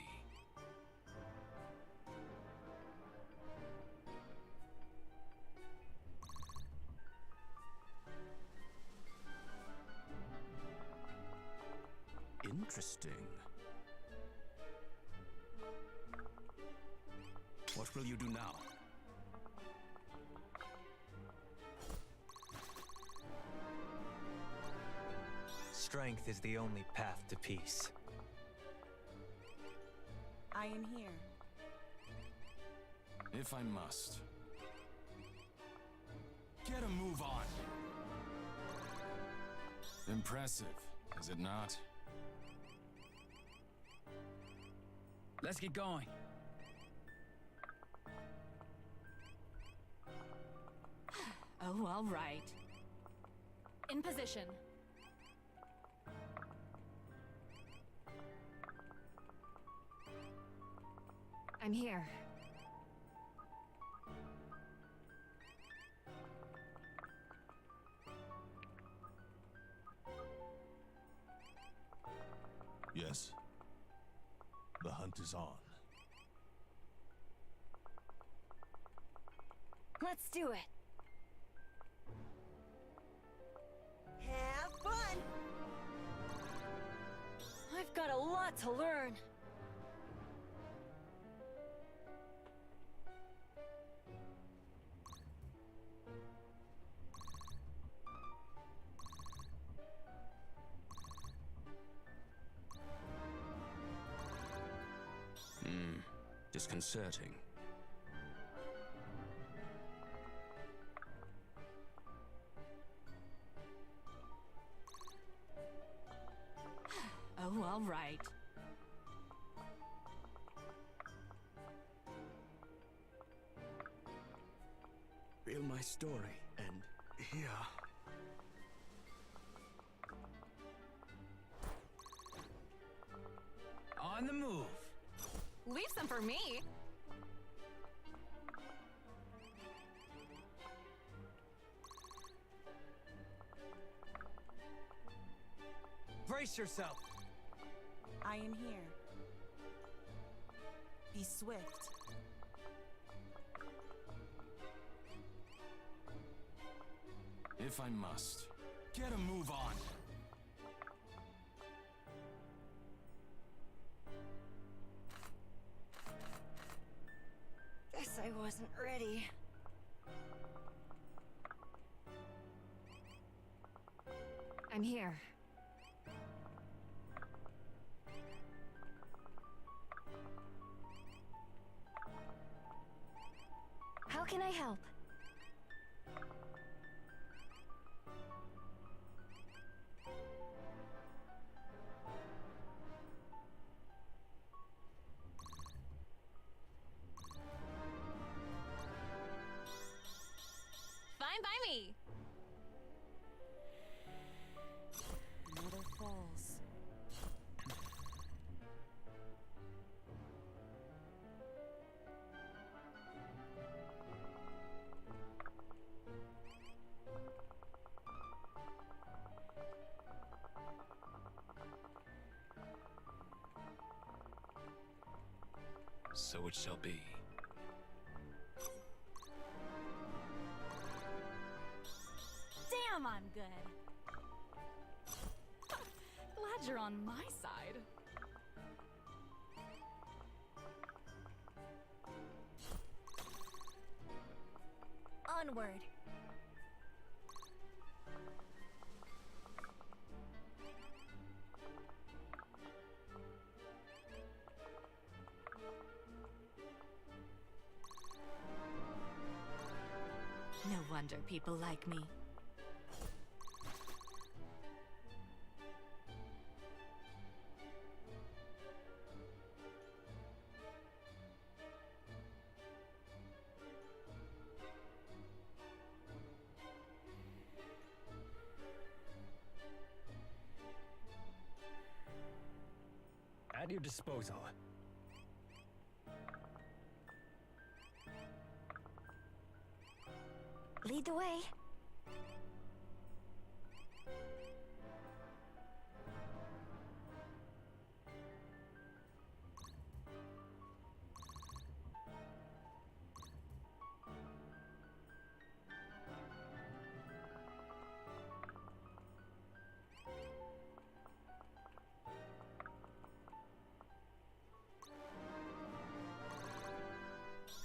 Interesting. What will you do now? Strength is the only path to peace. I am here. If I must. Get a move on. Impressive, is it not? Let's get going. Oh, all right. In position. I'm here. Yes. The hunt is on. Let's do it. Have fun! I've got a lot to learn. Disconcerting. Oh, all right. Feel my story, and here. On the move. Leave some for me. Brace yourself! I am here. Be swift. If I must. Get a move on. Guess I wasn't ready. I'm here. How can I help? Fine by me. Another falls. So it shall be. Damn, I'm good. Glad you're on my side. Onward. No wonder people like me. At your disposal. Lead the way.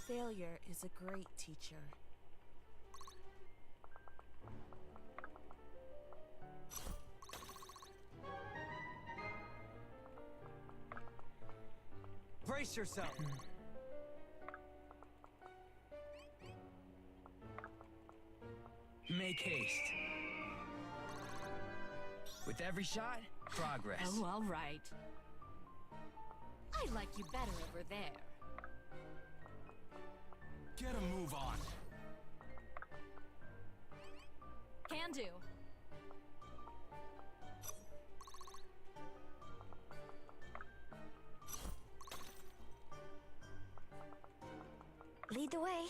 Failure is a great teacher. Brace yourself! Make haste. With every shot, progress. Oh, all right. I like you better over there. Get a move on. Can do. Lead the way.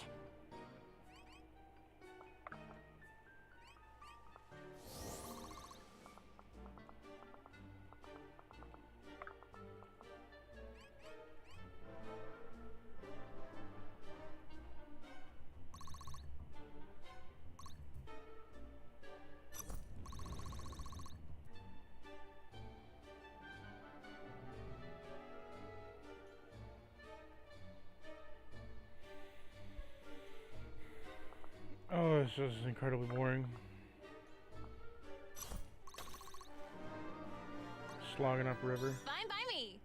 Oh, this is incredibly boring. Slogging up river. Fine by me.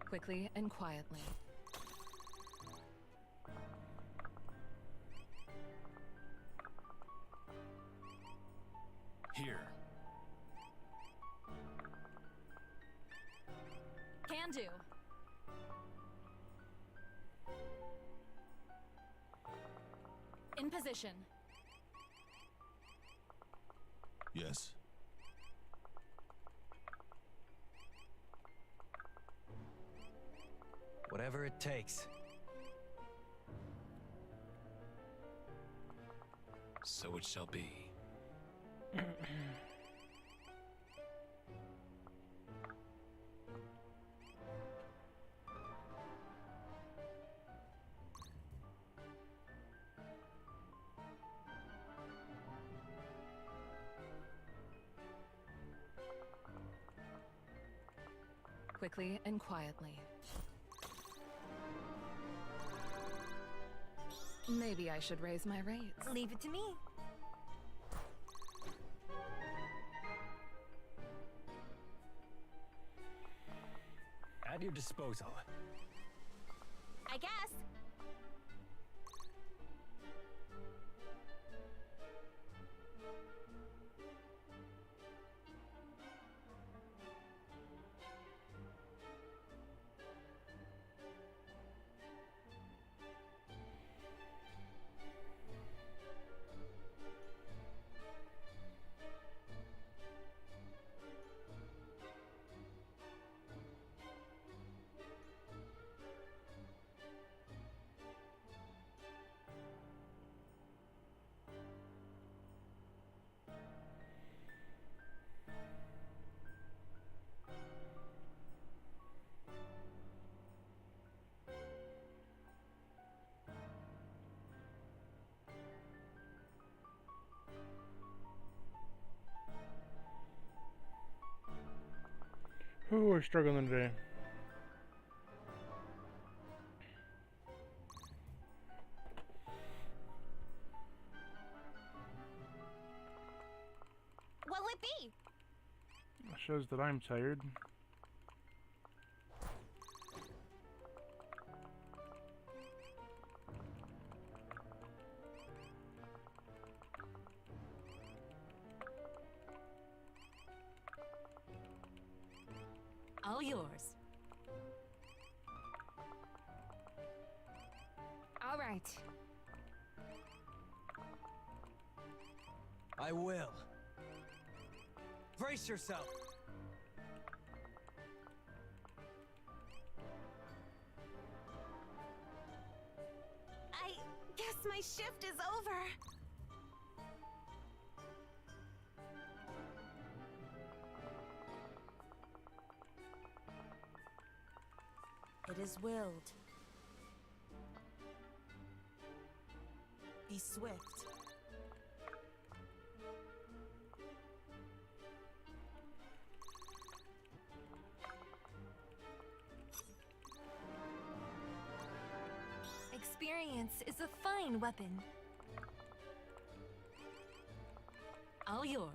Quickly and quietly. Here. Can do. In position. Yes. Whatever it takes. So it shall be. Quickly and quietly. Maybe I should raise my rates. Leave it to me. At your disposal. I guess. Who are struggling today? What'll it be? That shows that I'm tired. All yours. All right. I will. Brace yourself. I guess my shift is over. It is willed. Be swift. Experience is a fine weapon. All yours.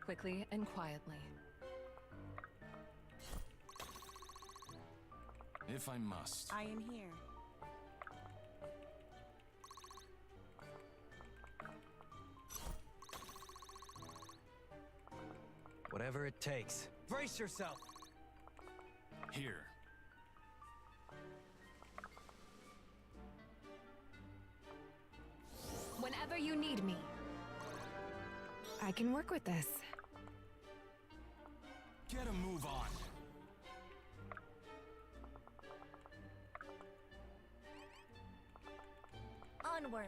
Quickly and quietly. If I must. I am here. Whatever it takes. Brace yourself! Here. Whenever you need me. I can work with this. Get a move on. Onward.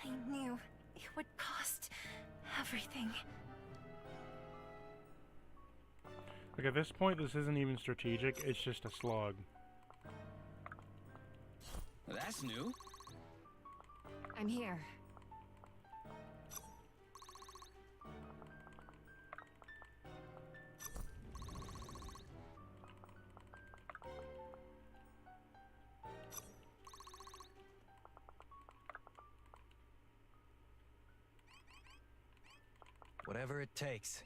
I knew it would cost everything. Like at this point, this isn't even strategic, it's just a slog. That's new. I'm here. Whatever it takes.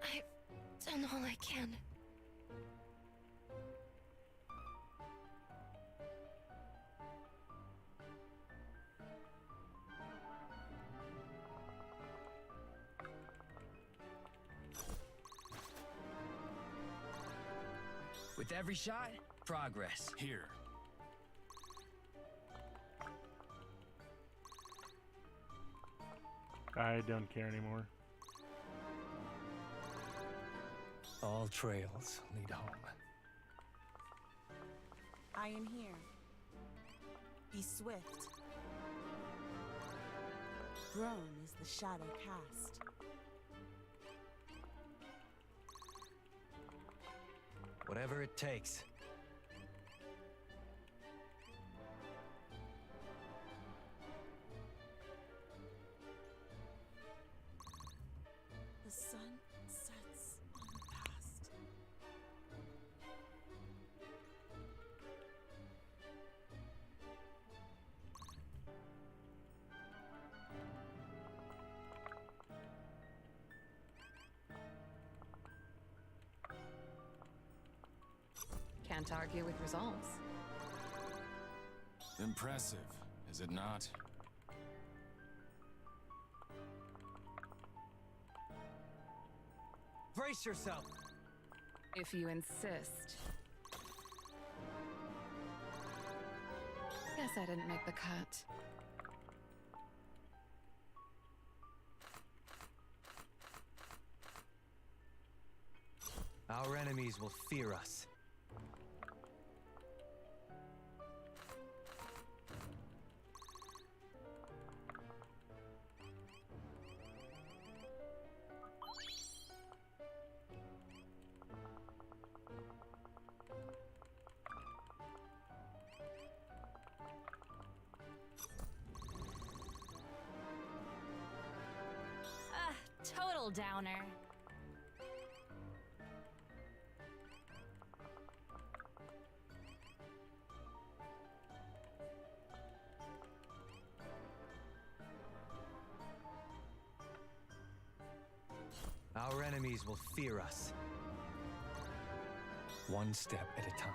I've done all I can. With every shot, progress. Here. I don't care anymore. All trails lead home. I am here. Be swift. Grown is the shadow cast. Whatever it takes. The sun sets on the past. can't argue with results. Impressive, is it not? Brace yourself! If you insist. Guess I didn't make the cut. Our enemies will fear us. Total downer. Our enemies will fear us. One step at a time.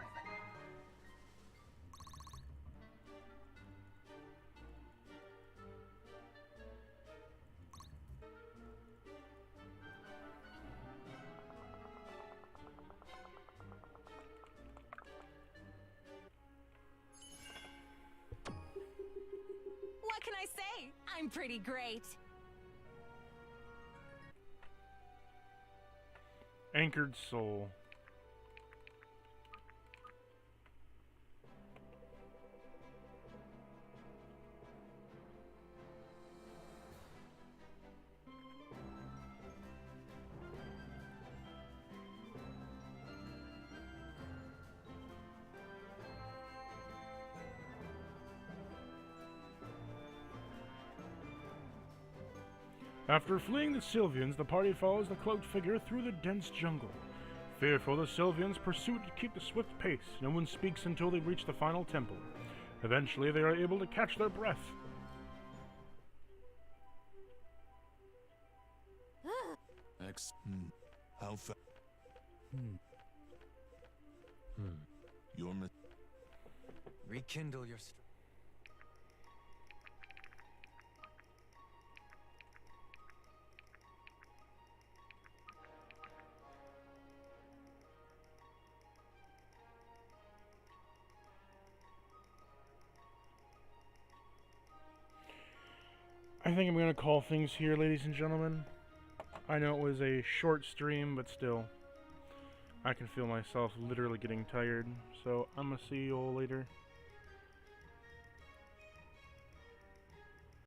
What can I say? I'm pretty great. Anchored Soul. After fleeing the Sylvians, the party follows the cloaked figure through the dense jungle. Fearful, the Sylvians pursue to keep the swift pace. No one speaks until they reach the final temple. Eventually, they are able to catch their breath. How fast? Your Rekindle your strength. I think I'm going to call things here, ladies and gentlemen. I know it was a short stream, but still. I can feel myself literally getting tired, so I'm going to see you all later.